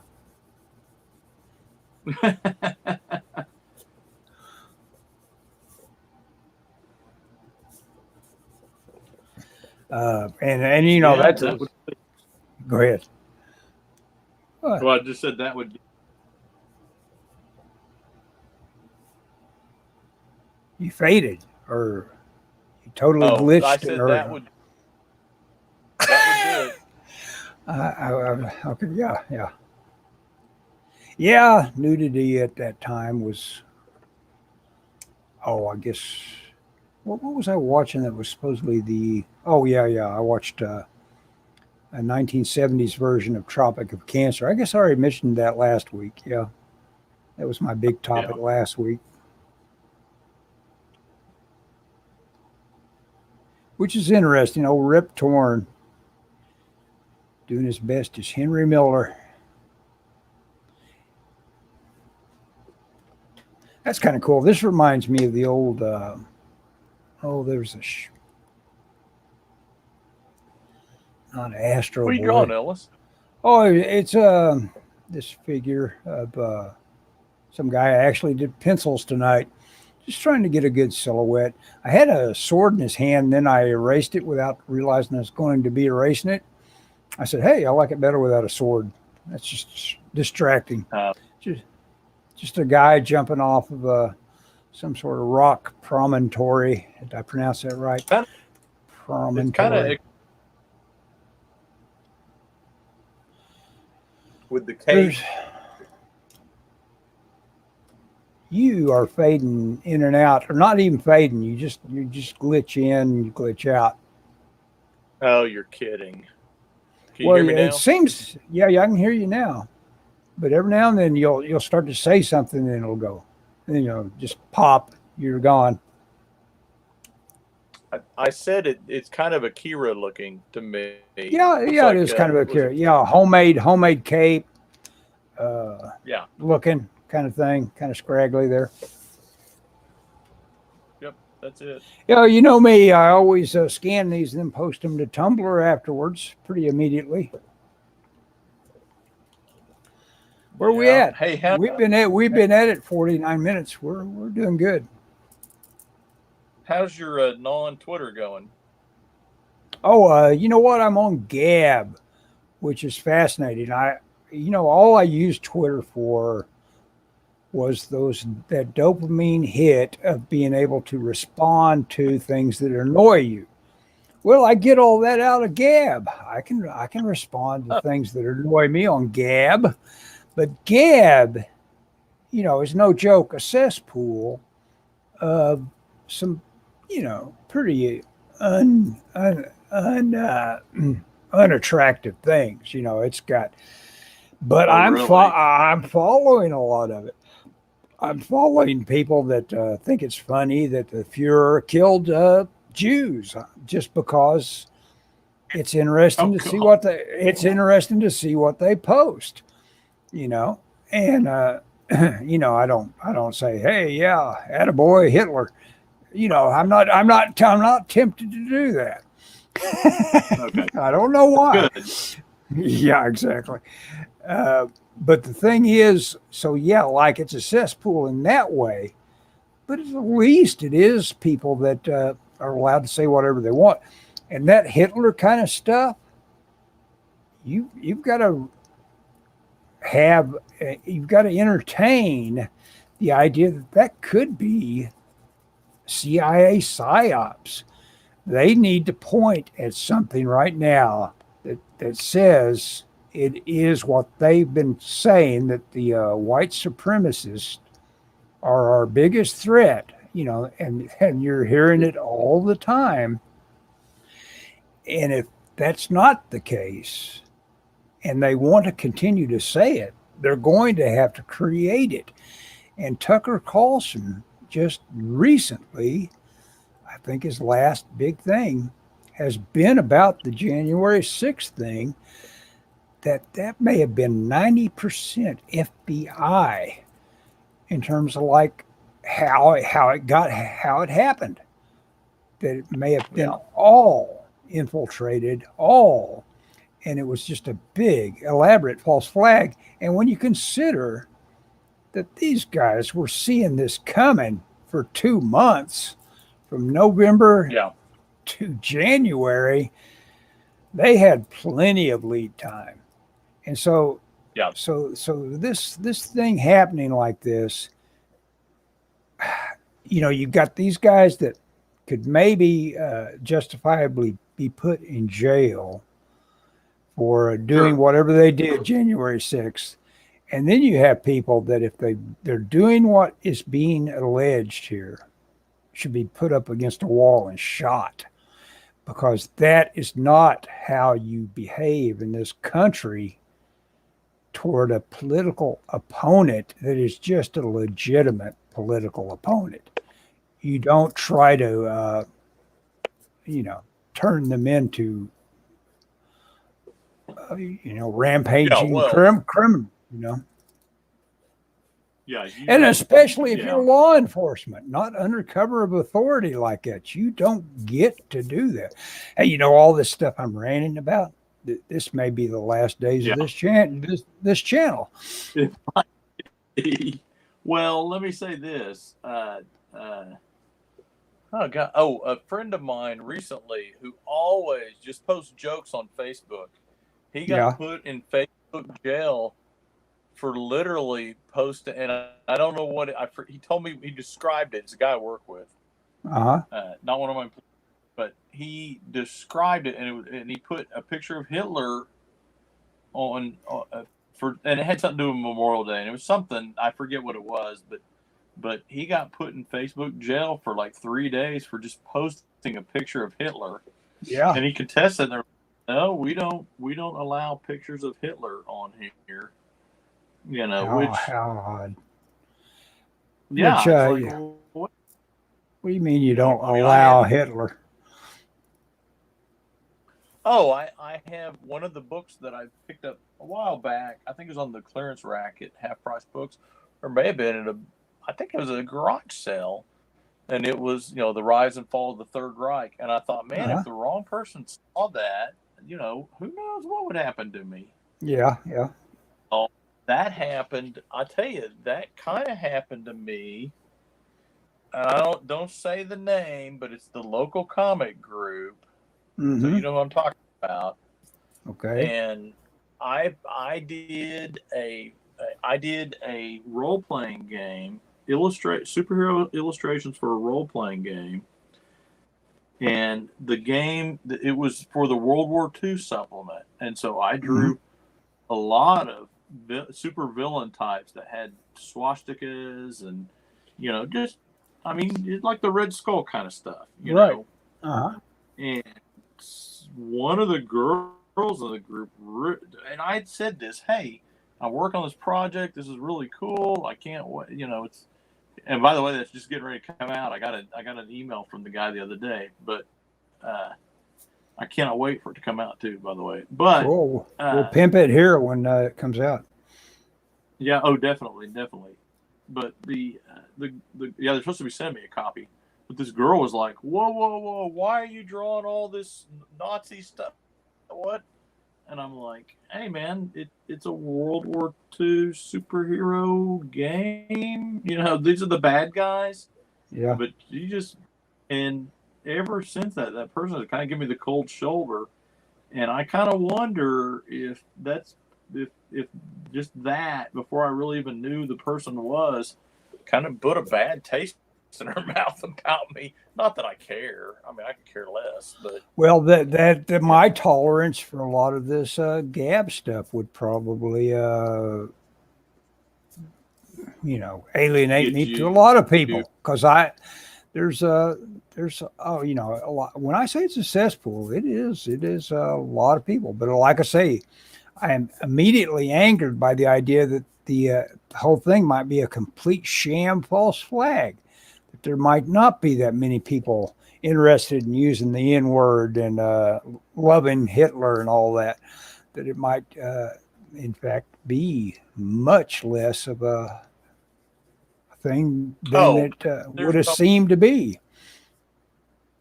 That's go ahead. Well, I just said that would be. You faded, or you totally glitched. I said that would do it. Okay, yeah. Nudity at that time was. I guess. What was I watching that was supposedly the? Oh yeah. I watched a 1970s version of Tropic of Cancer. I guess I already mentioned that last week. Yeah, that was my big topic last week. Which is interesting. Old Rip Torn doing his best as Henry Miller. That's kind of cool. This reminds me of the old. There's not Astro. What are you drawing, Ellis? Oh, it's this figure of some guy. I actually did pencils tonight. Just trying to get a good silhouette. I had a sword in his hand, then I erased it without realizing I was going to be erasing it. I said, hey, I like it better without a sword. That's just distracting. Just a guy jumping off of some sort of rock promontory. Did I pronounce that right? Promontory. With the cage. You are fading in and out, or not even fading. You just glitch in, you glitch out. Oh, you're kidding. Can you hear me now? It seems, I can hear you now. But every now and then you'll start to say something, and it'll go, and just pop. You're gone. I said it's kind of Akira looking to me. Yeah, it is kind of Akira. Yeah, homemade cape. Looking kind of thing, kind of scraggly there. Yep, that's it. Yeah, you know me. I always scan these and then post them to Tumblr afterwards, pretty immediately. Where are we at? Hey, we've been at it 49 minutes. We're doing good. How's your non-Twitter going? Oh, you know what? I'm on Gab, which is fascinating. All I used Twitter for was that dopamine hit of being able to respond to things that annoy you. Well, I get all that out of Gab. I can respond to things that annoy me on Gab, but Gab, is no joke, a cesspool of some, pretty un, un, un unattractive things. It's got. But Oh, really? I'm following a lot of it. I'm following people that think it's funny that the Fuhrer killed Jews just because it's interesting Oh, to see God. what they post. You know, and I don't say, hey, yeah, attaboy Hitler. I'm not tempted to do that. Okay. I don't know why. Good. Yeah, exactly. Uh, but the thing is, so yeah, like it's a cesspool in that way, but at least it is people that are allowed to say whatever they want. And that Hitler kind of stuff, you've got to have, you've got to entertain the idea that that could be CIA psyops. They need to point at something right now that says it is what they've been saying, that the white supremacists are our biggest threat, and you're hearing it all the time. And if that's not the case, and they want to continue to say it, they're going to have to create it. And Tucker Carlson just recently, I think his last big thing has been about the January 6th thing, that may have been 90% FBI in terms of like how it happened. That it may have been Yeah. all infiltrated, all, and it was just a big, elaborate false flag. And when you consider that these guys were seeing this coming for 2 months, from November Yeah. to January, they had plenty of lead time. And Yeah. this thing happening like this, you've got these guys that could maybe justifiably be put in jail for doing Sure. whatever they did January 6th. And then you have people that if they're doing what is being alleged here, should be put up against a wall and shot, because that is not how you behave in this country toward a political opponent that is just a legitimate political opponent. You don't try to, you know, turn them into, Yeah. rampaging Well, criminal, yeah. You And don't. especially if you're Yeah. law enforcement, not under cover of authority like that. You don't get to do that. Hey, all this stuff I'm ranting about, this may be the last days of Yeah. this channel. Well, let me say this. Oh God! Oh, a friend of mine recently who always just posts jokes on Facebook. He got Yeah. put in Facebook jail for literally posting, and I don't know what he told me. He described it. It's a guy I work with, Uh-huh. not one of my employees, but he described it, and he put a picture of Hitler on and it had something to do with Memorial Day, and it was something I forget what it was, but he got put in Facebook jail for like 3 days for just posting a picture of Hitler, Yeah. and he contested. There, no, we don't allow pictures of Hitler on here. Which How odd. Which, yeah, it's like yeah. What do you mean you you know. don't I mean, I allow had Hitler? I have one of the books that I picked up a while back. I think it was on the clearance rack at Half Price Books, or may have been at I think it was a garage sale, and it was the rise and fall of the Third Reich. And I thought, man, Uh-huh. if the wrong person saw that, who knows what would happen to me. Yeah. Yeah. Oh, that happened. I tell you, that kind of happened to me. I don't say the name, but it's the local comic group, so Mm-hmm. you know what I'm talking about. Okay. And I did a role playing game, illustrate superhero illustrations for a role playing game, and the game it was for the World War II supplement, and so I Mm-hmm. drew a lot of super villain types that had swastikas and just, I mean, it's like the Red Skull kind of stuff. Right. Uh-huh. And one of the girls in the group, and I had said this, hey, I work on this project. This is really cool. I can't wait. It's. And by the way, that's just getting ready to come out. I got an email from the guy the other day, but I cannot wait for it to come out too. By the way, but Cool. We'll pimp it here when it comes out. Yeah. Oh, definitely. But the they're supposed to be sending me a copy. But this girl was like, whoa, why are you drawing all this Nazi stuff? What? And I'm like, hey, man, it's a World War II superhero game. These are the bad guys. Yeah. But and ever since that person has kind of given me the cold shoulder. And I kind of wonder if just that, before I really even knew the person was, kind of put a bad taste in her mouth about me. Not that I care. I mean, I could care less. But that my tolerance for a lot of this Gab stuff would probably alienate me to a lot of people, because there's a lot. When I say it's a cesspool, it is a lot of people. But like I say, I am immediately angered by the idea that the whole thing might be a complete sham, false flag. That there might not be that many people interested in using the N-word and loving Hitler and all that. That it might, in fact, be much less of a thing than it would have seemed to be.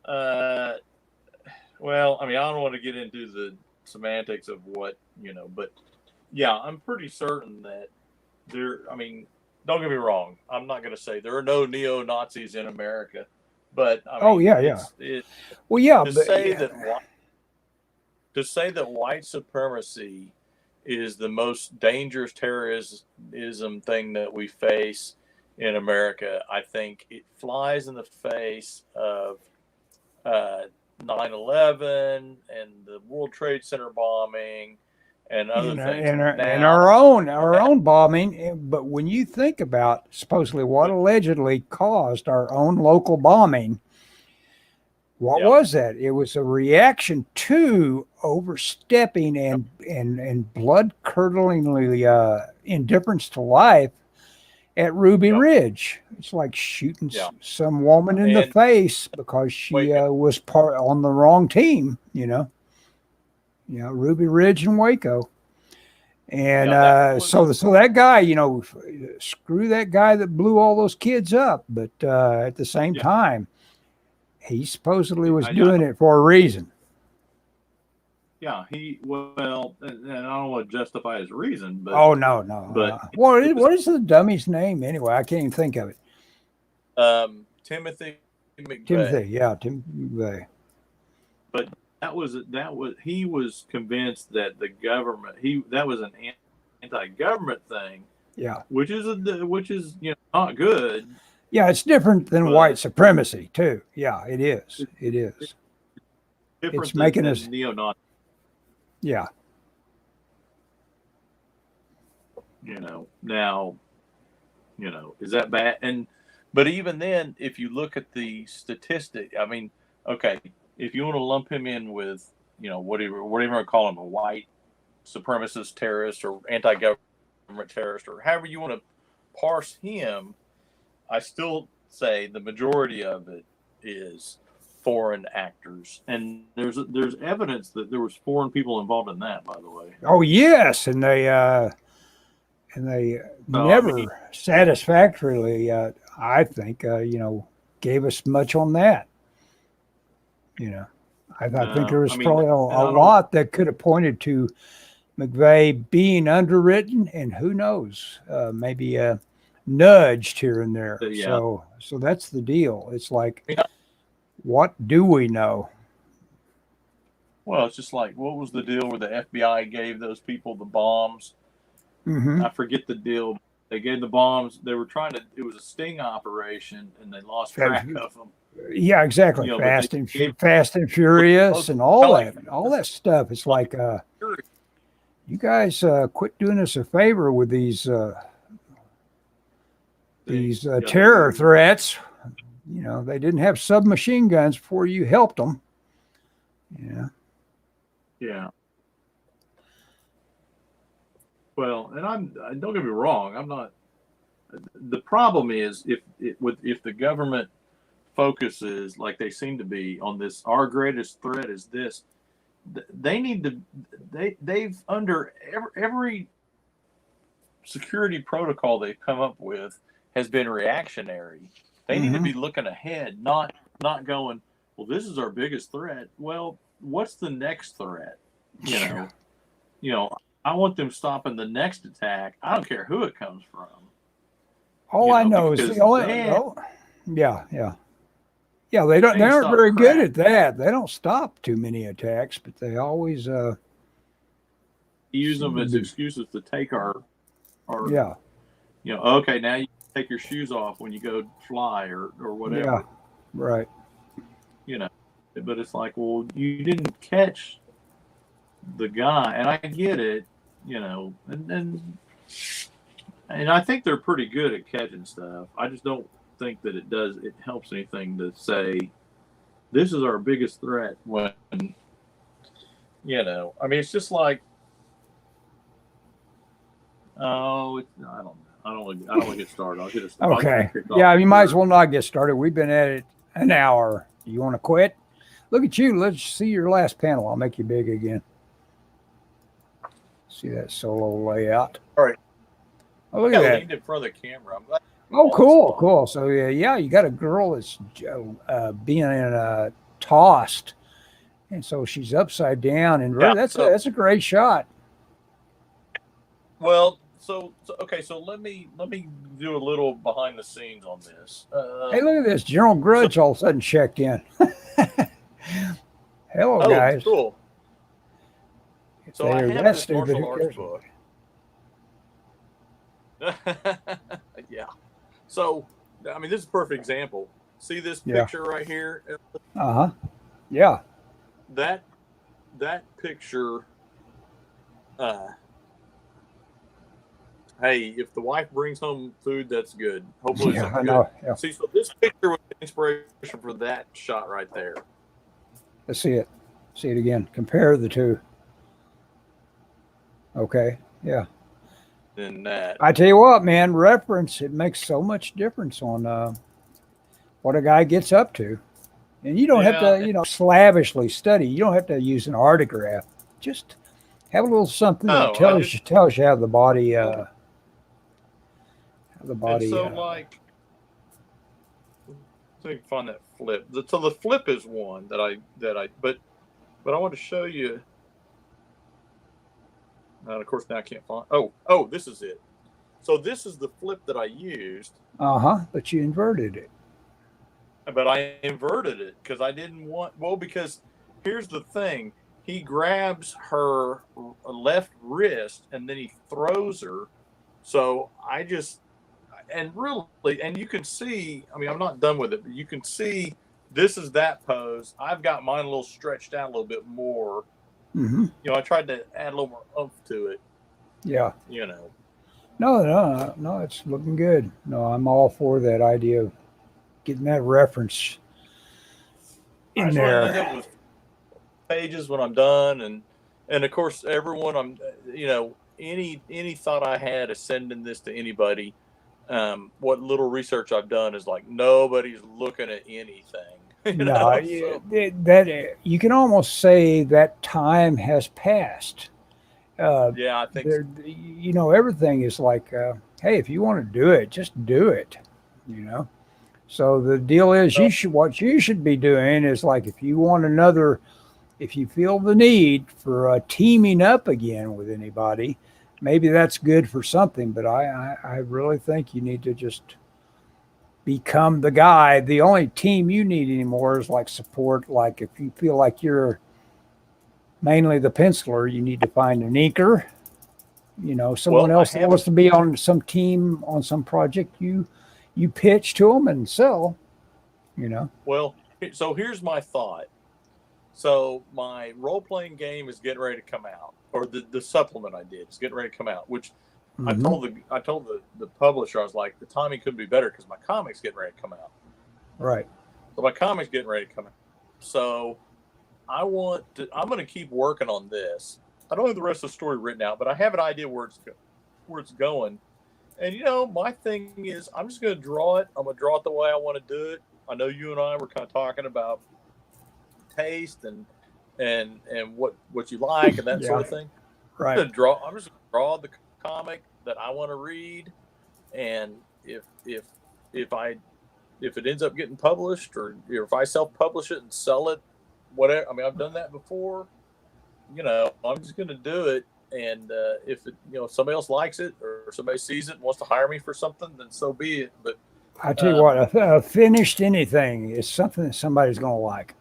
Well, I mean, I don't want to get into the semantics of what, but yeah, I'm pretty certain that don't get me wrong. I'm not going to say there are no neo-Nazis in America, but to say that white supremacy is the most dangerous terrorism thing that we face in America, I think it flies in the face of 9/11 and the World Trade Center bombing and other things, and our own bombing. But when you think about supposedly what allegedly caused our own local bombing, what was that? It was a reaction to overstepping and blood-curdlingly indifference to life at Ruby Ridge. It's like shooting some woman in the face because she was on the wrong team, Ruby Ridge and Waco. And so that guy, screw that guy that blew all those kids up. But at the same time, he supposedly was doing it for a reason. Yeah, and I don't want to justify his reason, but no. But what is the dummy's name anyway? I can't even think of it. Timothy McVeigh. Timothy McVeigh. But he was convinced that the government that was an anti-government thing. Yeah, which is not good. Yeah, it's different than white supremacy too. Yeah, it is. It is. It's making us neo-Nazi. Yeah. Now, is that bad? But even then, if you look at the statistic, I mean, okay, if you want to lump him in with, whatever you want to call him, a white supremacist terrorist or anti-government terrorist, or however you want to parse him, I still say the majority of it is foreign actors, and there's evidence that there was foreign people involved in that, by the way. Oh yes, and they never satisfactorily, I think, gave us much on that. I think there was probably a lot that could have pointed to McVeigh being underwritten, and who knows, maybe nudged here and there. So that's the deal. It's like, what do we know? Well, it's just like, what was the deal where the FBI gave those people the bombs? Mm-hmm. I forget the deal. They gave the bombs. They were it was a sting operation, and they lost track of them. Yeah, exactly. Fast and Furious and all that stuff. It's like, you guys quit doing us a favor with these terror threats. They didn't have submachine guns before you helped them. Yeah. Yeah. Well, and don't get me wrong. I'm not. The problem is if the government focuses like they seem to be on this, our greatest threat is this. They need to. They've under every security protocol they've come up with has been reactionary. They need to be looking ahead, not going, well, this is our biggest threat. Well, what's the next threat? You know, I want them stopping the next attack. I don't care who it comes from. All I know is the only. Yeah, yeah. Yeah, they aren't very good at that. They don't stop too many attacks, but they always use them as excuses to take our yeah. Okay, now you take your shoes off when you go fly or whatever. Yeah, right. But it's like, well, you didn't catch the guy, and I get it, and I think they're pretty good at catching stuff. I just don't think that it helps anything to say this is our biggest threat when I mean, it's just like, I don't want to get started. I'll get us okay. Yeah, you might as well not get started. We've been at it an hour. You want to quit? Look at you. Let's see your last panel. I'll make you big again. See that solo layout. All right. Oh, look at that. Leaned in front of the camera. Oh, cool. So yeah, you got a girl that's being tossed, and so she's upside down, and that's a great shot. Well, so let me do a little behind the scenes on this. Hey, look at this. General Grudge all of a sudden checked in. Hello, guys. Cool. So I have this martial arts book. Yeah. So, I mean, this is a perfect example. See this picture right here? Yeah. That picture. Hey, if the wife brings home food, that's good. Hopefully, it's good. Yeah. See, so this picture was inspiration for that shot right there. Let's see it. See it again. Compare the two. Okay. Yeah. Than that. I tell you what, man, reference, it makes so much difference on what a guy gets up to. And you don't have to, slavishly study. You don't have to use an artograph. Just have a little something that tells you how the body And so like, so you can find that flip. So the flip is one but I want to show you. And of course now I can't find. Oh, this is it. So this is the flip that I used. But you inverted it. But I inverted it because I didn't want. Well, because here's the thing: he grabs her left wrist and then he throws her. So I just. And really, and you can see, I mean, I'm not done with it, but you can see this is that pose. I've got mine a little stretched out a little bit more. I tried to add a little more oomph to it. Yeah. No, it's looking good. No, I'm all for that idea of getting that reference in there. I end up with pages when I'm done, and of course, everyone any thought I had of sending this to anybody. What little research I've done is like nobody's looking at anything. That you can almost say that time has passed. Yeah, I think everything is like, hey, if you want to do it, just do it. So the deal is, what you should be doing is like, if you feel the need for teaming up again with anybody. Maybe that's good for something, but I really think you need to just become the guy. The only team you need anymore is like support. Like if you feel like you're mainly the penciler, you need to find an inker. Someone else that wants to be on some team on some project. You pitch to them and sell. Well, so here's my thought. So my role-playing game is getting ready to come out, or the supplement I did is getting ready to come out. Which I told the publisher, I was like, the timing couldn't be better because my comic's getting ready to come out. Right. So my comic's getting ready to come out. So I'm going to keep working on this. I don't have the rest of the story written out, but I have an idea where it's going. And my thing is, I'm just going to draw it. I'm going to draw it the way I want to do it. I know you and I were kind of talking about taste and what you like and that sort of thing. Right. I'm just going to draw the comic that I want to read, and if it ends up getting published, or if I self-publish it and sell it, whatever. I mean, I've done that before. I'm just going to do it, and if somebody else likes it or somebody sees it and wants to hire me for something, then so be it. But I tell you what, a finished anything is something that somebody's going to like.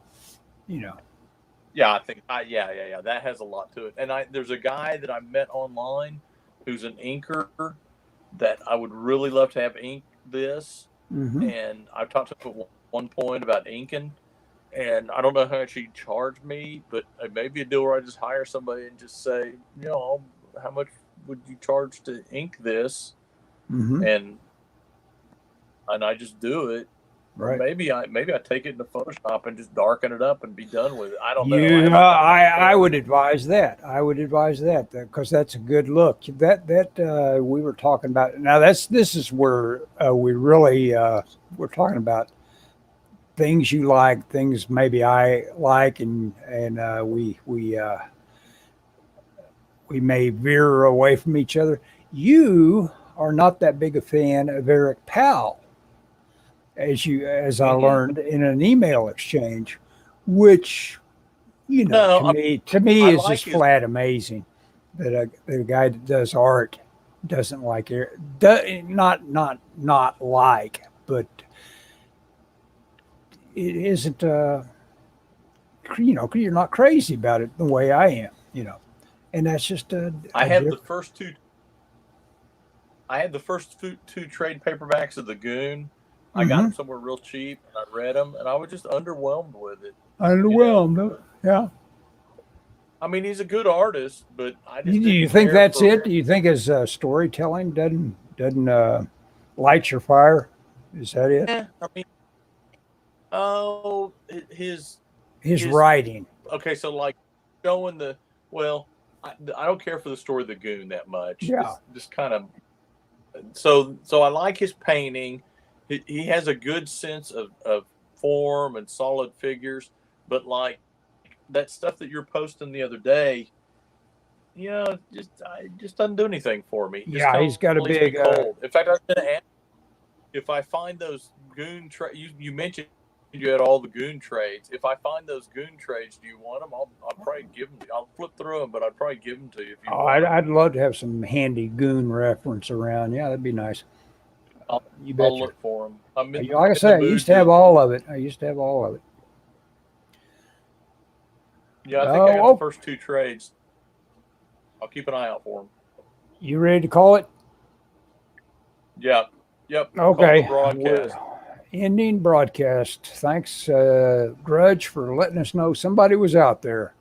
Yeah, I think yeah. That has a lot to it. And there's a guy that I met online who's an inker that I would really love to have ink this. Mm-hmm. And I've talked to him at one point about inking, and I don't know how much he'd charge me, but it may be a deal where I just hire somebody and just say, how much would you charge to ink this? Mm-hmm. And I just do it. Right. Maybe I take it into Photoshop and just darken it up and be done with it. I don't know. I would advise that. Because that's a good look. That we were talking about. Now this is where we really we're talking about things you like, things maybe I like, and we may veer away from each other. You are not that big a fan of Eric Powell, as I learned in an email exchange, which to me is just flat amazing that a guy that does art doesn't like it. Not like, but it isn't. You're not crazy about it the way I am. And that's just I had the first two trade paperbacks of the Goon. I got them somewhere real cheap, and I read them, and I was just underwhelmed with it. Yeah. I mean, he's a good artist, but I just. Do you think that's it? Do you think his storytelling doesn't light your fire? Is that it? Yeah, I mean, his writing. Okay, so like showing I don't care for the story of the Goon that much. Yeah. Just kind of. So I like his painting. He has a good sense of form and solid figures, but like that stuff that you're posting the other day, just doesn't do anything for me. He's got a big cold. In fact, I was going to ask if I find those Goon trades. You mentioned you had all the Goon trades. If I find those Goon trades, do you want them? I'll probably give them. I'll flip through them, but I'd probably give them to you. If you want I'd love to have some handy Goon reference around. Yeah, that'd be nice. I'll look for them. Like I said, I used to have all of it. Yeah, I think I got the first two trades. I'll keep an eye out for them. You ready to call it? Yeah. Yep. Okay. Broadcast. Ending broadcast. Thanks, Grudge, for letting us know somebody was out there.